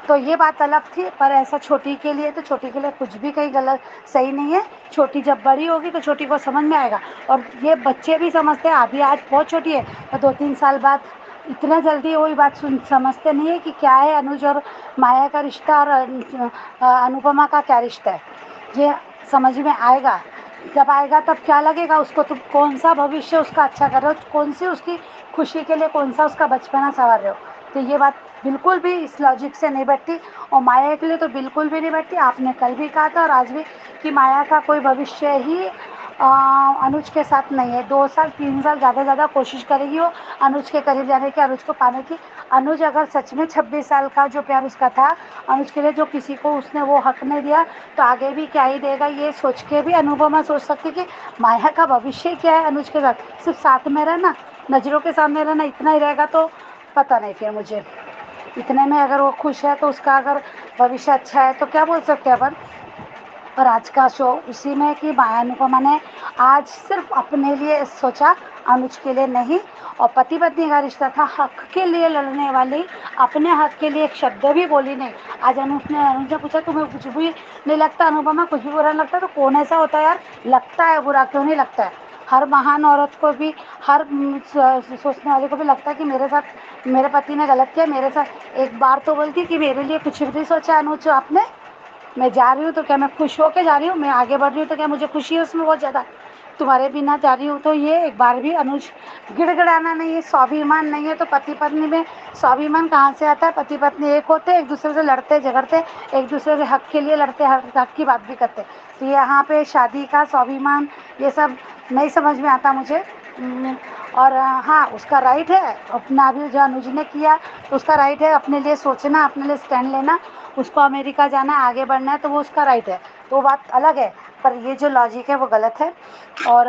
तो ये बात अलग थी। पर ऐसा छोटी के लिए, तो छोटी के लिए कुछ भी कहीं गलत सही नहीं है। छोटी जब बड़ी होगी तो छोटी को समझ में आएगा। और ये बच्चे भी समझते हैं, अभी आज बहुत छोटी है और 2-3 साल बाद इतना जल्दी वही बात समझते नहीं है कि क्या है अनुज और माया का रिश्ता और अनुपमा का क्या रिश्ता है। ये समझ में आएगा। जब आएगा तब क्या लगेगा उसको, तुम कौन सा भविष्य उसका अच्छा कर रहे हो, कौन सी उसकी खुशी के लिए कौन सा उसका बचपना संवार रहे हो। तो ये बात बिल्कुल भी इस लॉजिक से नहीं बैठती और माया के लिए तो बिल्कुल भी नहीं बैठती। आपने कल भी कहा था और आज भी कि माया का कोई भविष्य ही अनुज के साथ नहीं है। 2 साल 3 साल ज़्यादा कोशिश करेगी वो अनुज के करीब जाने की, अनुज को पाने की। अनुज अगर सच में 26 साल का जो प्यार उसका था अनुज के लिए, जो किसी को उसने वो हक नहीं दिया, तो आगे भी क्या ही देगा। ये सोच के भी अनुपमा सोच सकती कि माया का भविष्य क्या है अनुज के साथ, सिर्फ साथ में रहना, नज़रों के सामने रहना, इतना ही रहेगा। तो पता नहीं फिर मुझे इतने में अगर वो खुश है तो उसका अगर भविष्य अच्छा है तो क्या बोल सकते हैं अपन। और आज का शो उसी में कि माया अनुपमा ने आज सिर्फ अपने लिए सोचा, अनुज के लिए नहीं। और पति पत्नी का रिश्ता था, हक के लिए लड़ने वाली, अपने हक के लिए एक शब्द भी बोली नहीं। आज अनुज ने पूछा तुम्हें कुछ भी नहीं लगता अनुपमा, कुछ भी बुरा नहीं लगता? तो कौन ऐसा होता है यार, लगता है बुरा, क्यों नहीं लगता है। हर महान औरत को भी, हर सोचने वाले को भी लगता है कि मेरे साथ मेरे पति ने गलत किया, मेरे साथ। एक बार तो बोलती कि मेरे लिए कुछ भी नहीं सोचा अनुज आपने, मैं जा रही हूँ तो क्या मैं खुश होके जा रही हूँ, मैं आगे बढ़ रही हूँ तो क्या मुझे खुशी है उसमें बहुत ज़्यादा, तुम्हारे बिना जा रही हूँ। तो ये एक बार भी अनुज गिड़गिड़ाना नहीं है, स्वाभिमान नहीं है। तो पति पत्नी में स्वाभिमान कहाँ से आता है? पति पत्नी एक होते हैं, एक दूसरे से लड़ते झगड़ते, एक दूसरे से हक के लिए लड़ते, हक की बात भी करते। तो यहाँ पे शादी का स्वाभिमान ये सब नहीं समझ में आता मुझे। और हाँ उसका राइट है अपना, भी जो अनुज ने किया उसका राइट है अपने लिए सोचना, अपने लिए स्टैंड लेना। उसको अमेरिका जाना, आगे बढ़ना है तो वो उसका राइट है, तो बात अलग है। पर ये जो लॉजिक है वो गलत है। और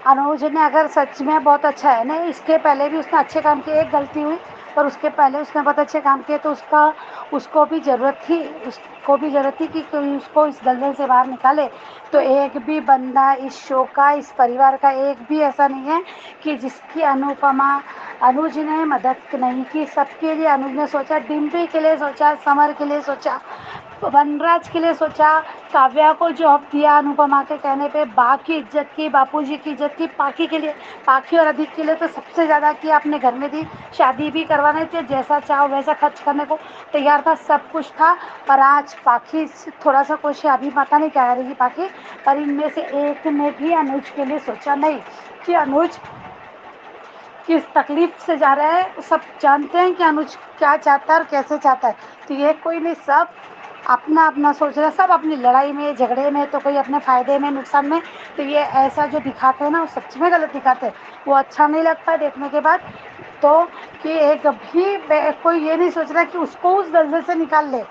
अनुज ने अगर सच में बहुत अच्छा है, नहीं इसके पहले भी उसने अच्छे काम किए, एक गलती हुई पर उसके पहले उसने बहुत अच्छे काम किए। तो उसको भी ज़रूरत थी कि कोई उसको इस दलदल से बाहर निकाले। तो एक भी बंदा इस शो का, इस परिवार का एक भी ऐसा नहीं है कि जिसकी अनुपमा अनुज ने मदद नहीं की, सबके लिए अनुज ने सोचा, डिम्पी के लिए सोचा, समर के लिए सोचा, वनराज के लिए सोचा, काव्या को जॉब दिया अनुपमा के कहने पे, बा की इज्जत की, बापूजी की इज्जत की, पाखी के लिए, पाखी और अधिक के लिए तो सबसे ज़्यादा किया, अपने घर में दी, शादी भी करवाने थे, जैसा चाहो वैसा खर्च करने को तैयार था, सब कुछ था। पर आज पाखी थोड़ा सा कुछ अभी पता नहीं क्या करेगी पाखी, पर इनमें से एक ने भी अनुज के लिए सोचा नहीं कि अनुज किस तकलीफ से जा रहा है। सब जानते हैं कि अनुज क्या चाहता है और कैसे चाहता है, तो ये कोई नहीं, सब अपना अपना सोच रहा है, सब अपनी लड़ाई में झगड़े में, तो कोई अपने फ़ायदे में नुकसान में। तो ये ऐसा जो दिखाते हैं ना वो सच में गलत दिखाते हैं, वो अच्छा नहीं लगता देखने के बाद। तो कि एक भी कोई ये नहीं सोच रहा कि उसको उस दलदल से निकाल ले,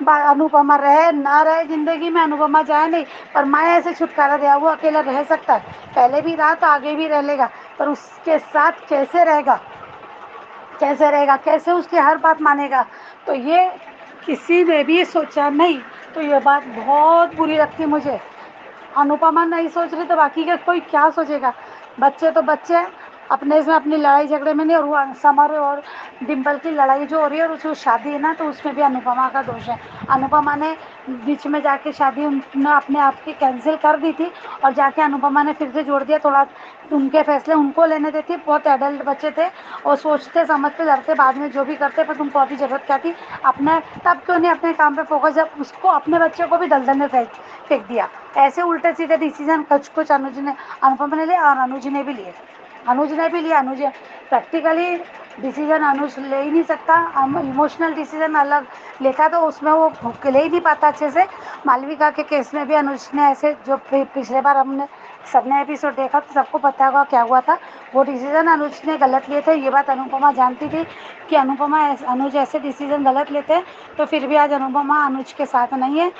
अनुपमा रहे ना रहे ज़िंदगी में, अनुपमा जाए नहीं, पर माया से छुटकारा दिया, वो अकेला रह सकता है, पहले भी रहा तो आगे भी रह लेगा, पर उसके साथ कैसे रहेगा, कैसे रहेगा, कैसे उसकी हर बात मानेगा, तो ये किसी ने भी सोचा नहीं। तो ये बात बहुत बुरी लगती मुझे। अनुपमा नहीं सोच रही तो बाकी का कोई क्या सोचेगा। बच्चे तो बच्चे हैं, अपने इसमें अपनी लड़ाई झगड़े में नहीं, और वो समर और डिम्पल की लड़ाई जो हो रही है और उसकी शादी है ना, तो उसमें भी अनुपमा का दोष है। अनुपमा ने बीच में जाके शादी उन्होंने अपने आप की कैंसिल कर दी थी, और जाके अनुपमा ने फिर से जोड़ दिया। थोड़ा उनके फैसले उनको लेने देती, बहुत एडल्ट बच्चे थे और सोचते समझते लड़ते, बाद में जो भी करते, पर तुमको अभी ज़रूरत क्या थी, अपने तब क्यों नहीं अपने काम पे फोकस, जब उसको अपने बच्चे को भी दलदल में फेंक दिया। ऐसे उल्टे सीधे डिसीजन कुछ अनुज ने, अनुपमा ने लिया और अनुज ने भी लिए, अनुज ने भी लिया। अनुज प्रैक्टिकली डिसीजन अनुज ले ही नहीं सकता, इमोशनल डिसीजन अलग लेता तो उसमें वो ले ही नहीं पाता अच्छे से। मालविका के केस में भी अनुज ने ऐसे, जो पिछले बार हमने सबने एपिसोड देखा तो सबको पता होगा क्या हुआ था, वो डिसीजन अनुज ने गलत लिए थे। ये बात अनुपमा जानती थी कि अनुज ऐसे डिसीजन गलत लेते हैं, तो फिर भी आज अनुपमा अनुज के साथ नहीं है।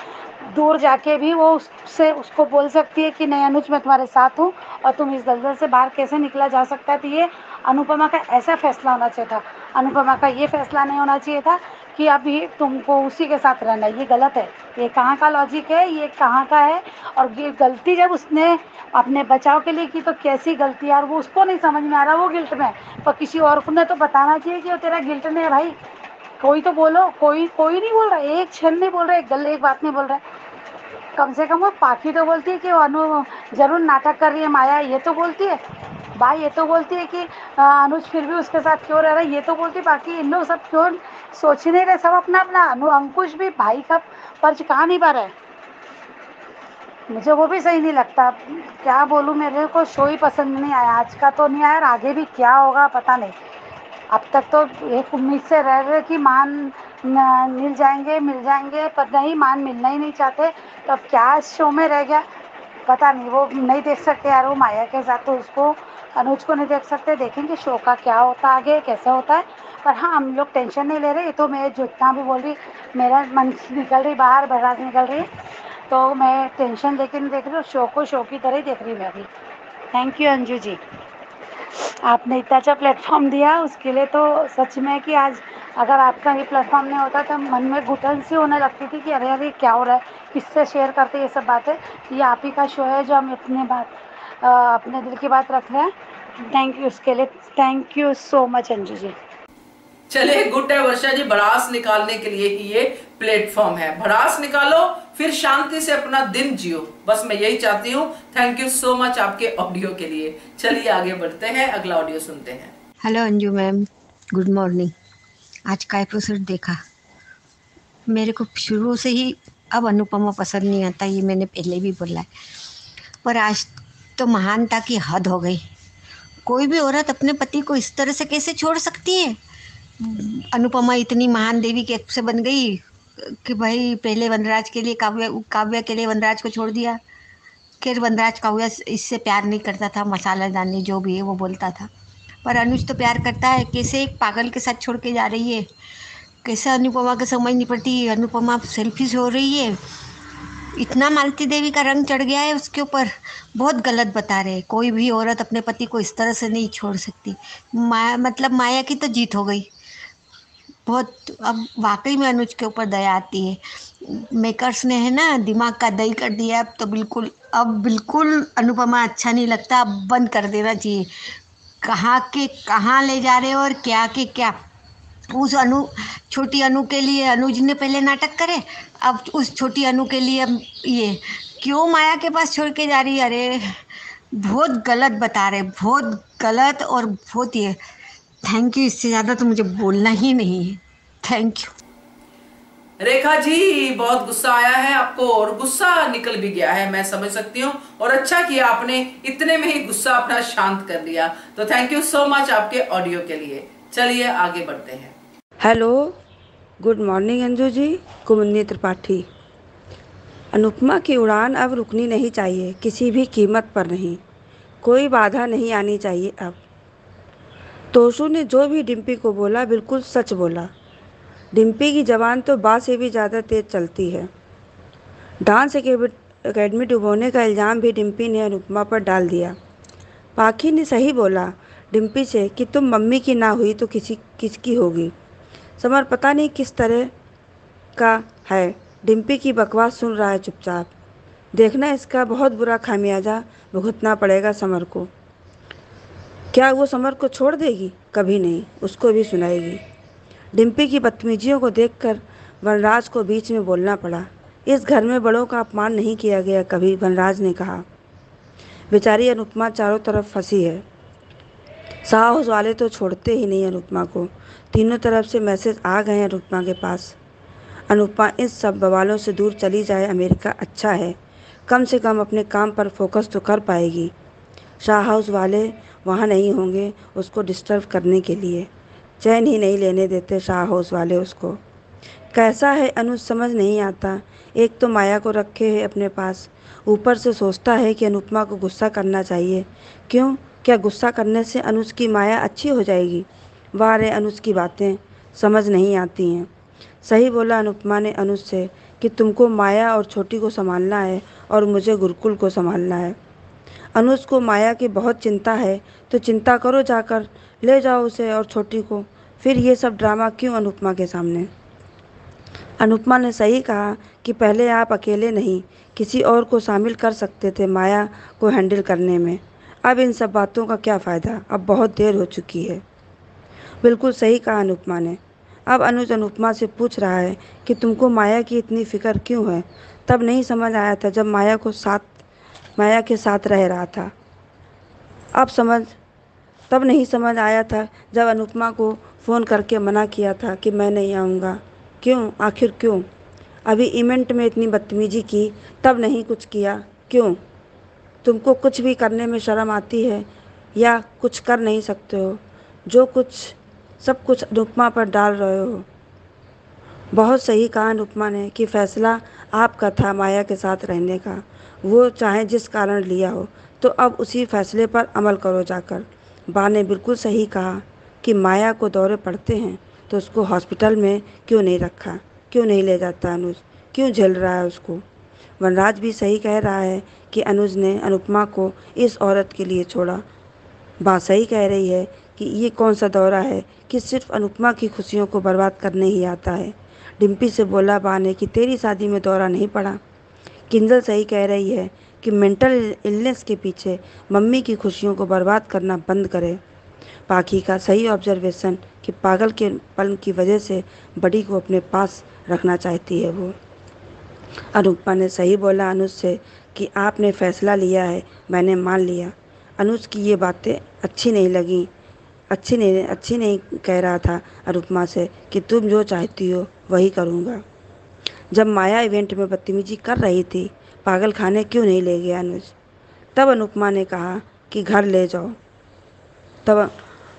दूर जाके भी वो उसको बोल सकती है कि नहीं अनुज मैं तुम्हारे साथ हूँ और तुम इस दलदल से बाहर कैसे निकला जा सकता है। तो ये अनुपमा का ऐसा फैसला होना चाहिए था। अनुपमा का ये फैसला नहीं होना चाहिए था कि अभी तुमको उसी के साथ रहना है, ये गलत है। ये कहाँ का लॉजिक है, ये कहाँ का है। और ये गलती जब उसने अपने बचाव के लिए की तो कैसी गलती यार, वो उसको नहीं समझ में आ रहा, वो गिल्ट में। पर किसी और को ने तो बताना चाहिए कि वो तेरा गिल्ट में है भाई, कोई तो बोलो। कोई नहीं बोल रहा, एक क्षण नहीं बोल रहा, एक बात नहीं बोल रहा। कम से कम वो पाखी तो बोलती है कि अनु जरूर नाटक कर रही है माया, ये तो बोलती है भाई, ये तो बोलती है कि अनुज फिर भी उसके साथ क्यों रह रहा है, ये तो बोलती है। बाकी इन लोग सब क्यों सोच नहीं रहे, सब अपना अपना। अंकुश भी भाई का फर्ज कहाँ निभा रहा है, मुझे वो भी सही नहीं लगता। क्या बोलूँ, मेरे को शो ही पसंद नहीं आया, आज का तो नहीं आया, और आगे भी क्या होगा पता नहीं। अब तक तो एक उम्मीद से रह रहे कि मान मिल जाएंगे, पर नहीं, मान मिलना ही नहीं चाहते। तो अब क्या इस शो में रह गया पता नहीं। वो नहीं देख सकते यार, वो माया के साथ, तो उसको अनुज को नहीं देख सकते। देखेंगे शो का क्या होता है आगे, कैसे होता है। पर हाँ, हम लोग टेंशन नहीं ले रहे। ये तो मैं जितना भी बोल रही, मेरा मन निकल रही बाहर, बर्दाश्त निकल रही, तो मैं टेंशन लेके नहीं देख रही हूँ, शो को शो की तरह ही देख रही मैं भी। थैंक यू अंजू जी, आपने इतना अच्छा प्लेटफॉर्म दिया, उसके लिए तो सच में कि आज अगर आपका ये प्लेटफॉर्म नहीं होता तो मन में घुटन सी होने लगती थी कि अरे अरे क्या हो रहा है, किससे शेयर करते ये सब बातें। ये आप ही का शो है जो हम अपने दिल की बात रख रहे हैं। थैंक यू उसके लिए, thank you so much Anju ji. चलिए, गुड है वर्षा जी, भड़ास निकालने के लिए ही ये प्लेटफॉर्म है। भड़ास निकालो, फिर शांति से अपना दिन जियो, बस मैं यही चाहती हूँ। थैंक यू सो मच आपके ऑडियो के लिए। चलिए आगे बढ़ते हैं, अगला ऑडियो सुनते हैं। Hello Anju ma'am, good morning. आज का एपिसोड देखा, मेरे को शुरू से ही अब अनुपमा पसंद नहीं आता, ये मैंने पहले भी बोला है, पर आज तो महानता की हद हो गई। कोई भी औरत अपने पति को इस तरह से कैसे छोड़ सकती है। अनुपमा इतनी महान देवी कैसे बन गई कि भाई पहले वनराज के लिए काव्या के लिए वनराज को छोड़ दिया। फिर वनराज काव्या इससे प्यार नहीं करता था, मसाला दानी जो भी है वो बोलता था, पर अनुज तो प्यार करता है। कैसे एक पागल के साथ छोड़ के जा रही है, कैसे अनुपमा को समझ नहीं पड़ती, अनुपमा सेल्फिश हो रही है। इतना मालती देवी का रंग चढ़ गया है उसके ऊपर, बहुत गलत बता रहे हैं। कोई भी औरत अपने पति को इस तरह से नहीं छोड़ सकती। माया की तो जीत हो गई बहुत। अब वाकई में अनुज के ऊपर दया आती है। मेकर्स ने है ना दिमाग का दही कर दिया। अब तो बिल्कुल अनुपमा अच्छा नहीं लगता, अब बंद कर देना चाहिए। कहाँ के कहाँ ले जा रहे हो और क्या के क्या। उस छोटी अनु के लिए अनुज ने पहले नाटक करे, अब उस छोटी अनु के लिए ये क्यों माया के पास छोड़ के जा रही है। अरे बहुत गलत बता रहे, बहुत गलत और बहुत ये। थैंक यू, इससे ज़्यादा तो मुझे बोलना ही नहीं है। Thank you. रेखा जी, बहुत गुस्सा आया है आपको और गुस्सा निकल भी गया है, मैं समझ सकती हूँ। और अच्छा किया आपने इतने में ही गुस्सा अपना शांत कर लिया। तो थैंक यू सो मच आपके ऑडियो के लिए। चलिए आगे बढ़ते हैं। Hello, good morning Anju ji. कुमुदनी त्रिपाठी। अनुपमा की उड़ान अब रुकनी नहीं चाहिए, किसी भी कीमत पर नहीं। कोई बाधा नहीं आनी चाहिए अब। तोशु ने जो भी डिम्पी को बोला बिल्कुल सच बोला। डिम्पी की जबान तो बात से भी ज़्यादा तेज चलती है। डांस एकेडमी डुबोने का इल्ज़ाम भी डिम्पी ने अनुपमा पर डाल दिया। पाखी ने सही बोला डिम्पी से कि तुम मम्मी की ना हुई तो किसकी होगी। समर पता नहीं किस तरह का है, डिम्पी की बकवास सुन रहा है चुपचाप। देखना इसका बहुत बुरा खामियाजा भुगतना पड़ेगा समर को। क्या वो समर को छोड़ देगी? कभी नहीं, उसको भी सुनाएगी। डिम्पी की बदतमीजियों को देखकर वनराज को बीच में बोलना पड़ा। इस घर में बड़ों का अपमान नहीं किया गया कभी, वनराज ने कहा। बेचारी अनुपमा चारों तरफ फंसी है। साहस वाले तो छोड़ते ही नहीं अनुपमा को। तीनों तरफ से मैसेज आ गए हैं अनुपमा के पास। अनुपमा इन सब बवालों से दूर चली जाए, अमेरिका अच्छा है। कम से कम अपने काम पर फोकस तो कर पाएगी। शाह हाउस वाले वहाँ नहीं होंगे उसको डिस्टर्ब करने के लिए। चैन ही नहीं लेने देते शाह हाउस वाले उसको। कैसा है अनुज समझ नहीं आता। एक तो माया को रखे है अपने पास, ऊपर से सोचता है कि अनुपमा को गुस्सा करना चाहिए। क्यों? क्या गुस्सा करने से अनुज की माया अच्छी हो जाएगी? वाह रे, अनुज की बातें समझ नहीं आती हैं। सही बोला अनुपमा ने अनुज से कि तुमको माया और छोटी को संभालना है और मुझे गुरुकुल को संभालना है। अनुज को माया की बहुत चिंता है तो चिंता करो, जाकर ले जाओ उसे और छोटी को। फिर ये सब ड्रामा क्यों अनुपमा के सामने? अनुपमा ने सही कहा कि पहले आप अकेले नहीं किसी और को शामिल कर सकते थे माया को हैंडल करने में। अब इन सब बातों का क्या फ़ायदा, अब बहुत देर हो चुकी है। बिल्कुल सही कहा अनुपमा ने। अब अनुज अनुपमा से पूछ रहा है कि तुमको माया की इतनी फ़िक्र क्यों है? तब नहीं समझ आया था जब माया के साथ रह रहा था। तब नहीं समझ आया था जब अनुपमा को फ़ोन करके मना किया था कि मैं नहीं आऊँगा। क्यों? आखिर क्यों? अभी इवेंट में इतनी बदतमीजी की तब नहीं कुछ किया, क्यों? तुमको कुछ भी करने में शर्म आती है या कुछ कर नहीं सकते हो? सब कुछ अनुपमा पर डाल रहे हो। बहुत सही कहा अनुपमा ने कि फ़ैसला आपका था माया के साथ रहने का। वो चाहे जिस कारण लिया हो तो अब उसी फैसले पर अमल करो जाकर। बा ने बिल्कुल सही कहा कि माया को दौरे पड़ते हैं तो उसको हॉस्पिटल में क्यों नहीं रखा, क्यों नहीं ले जाता अनुज, क्यों झेल रहा है उसको। वनराज भी सही कह रहा है कि अनुज ने अनुपमा को इस औरत के लिए छोड़ा। बा सही कह रही है कि ये कौन सा दौरा है कि सिर्फ अनुपमा की खुशियों को बर्बाद करने ही आता है। डिम्पी से बोला बा ने कि तेरी शादी में दौरा नहीं पड़ा। किंजल सही कह रही है कि मेंटल इलनेस के पीछे मम्मी की खुशियों को बर्बाद करना बंद करे। पाखी का सही ऑब्जर्वेशन कि पागल के पन की वजह से बड़ी को अपने पास रखना चाहती है वो। अनुपमा ने सही बोला अनुज से कि आपने फैसला लिया है, मैंने मान लिया। अनुज की ये बातें अच्छी नहीं कह रहा था अनुपमा से कि तुम जो चाहती हो वही करूँगा। जब माया इवेंट में बदतमीजी कर रही थी, पागल खाने क्यों नहीं ले गया अनुज? तब अनुपमा ने कहा कि घर ले जाओ। तब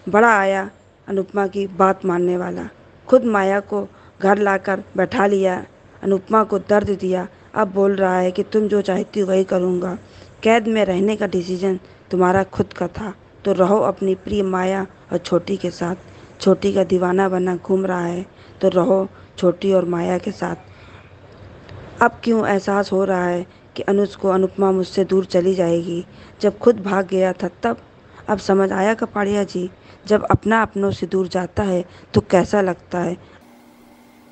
बड़ा आया अनुपमा की बात मानने वाला, खुद माया को घर लाकर बैठा लिया, अनुपमा को दर्द दिया। अब बोल रहा है कि तुम जो चाहती हो वही करूँगा। कैद में रहने का डिसीजन तुम्हारा खुद का था तो रहो अपनी प्रिय माया और छोटी के साथ। छोटी का दीवाना बना घूम रहा है तो रहो छोटी और माया के साथ। अब क्यों एहसास हो रहा है कि अनुज को अनुपमा मुझसे दूर चली जाएगी? जब खुद भाग गया था तब। अब समझ आया कपाड़िया जी, जब अपना अपनों से दूर जाता है तो कैसा लगता है।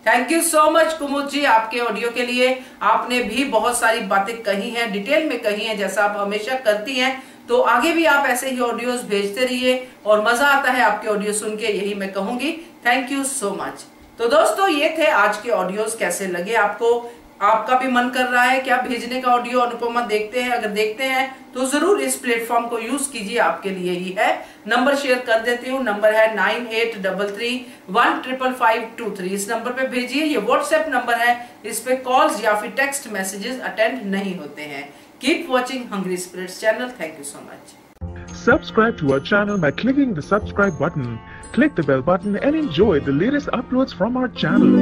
थैंक यू सो मच कुमुद जी आपके ऑडियो के लिए। आपने भी बहुत सारी बातें कही हैं, डिटेल में कही हैं, जैसा आप हमेशा करती हैं। तो आगे भी आप ऐसे ही ऑडियोज भेजते रहिए और मजा आता है आपके ऑडियो सुन के, यही मैं कहूंगी। Thank you so much. तो दोस्तों ये थे आज के ऑडियोज, कैसे लगे आपको? आपका भी मन कर रहा है क्या भेजने का ऑडियो? अनुपमा देखते हैं, अगर देखते हैं तो जरूर इस प्लेटफॉर्म को यूज कीजिए, आपके लिए ही है। नंबर शेयर कर देती हूँ, नंबर है 9833155523। इस नंबर पे भेजिए, ये व्हाट्सएप नंबर है, इस पे कॉल्स या फिर टेक्स्ट मैसेजेस अटेंड नहीं होते हैं। Keep watching Hungry Spirits channel. Thank you so much. Subscribe to our channel by clicking the subscribe button. Click the bell button and enjoy the latest uploads from our channel.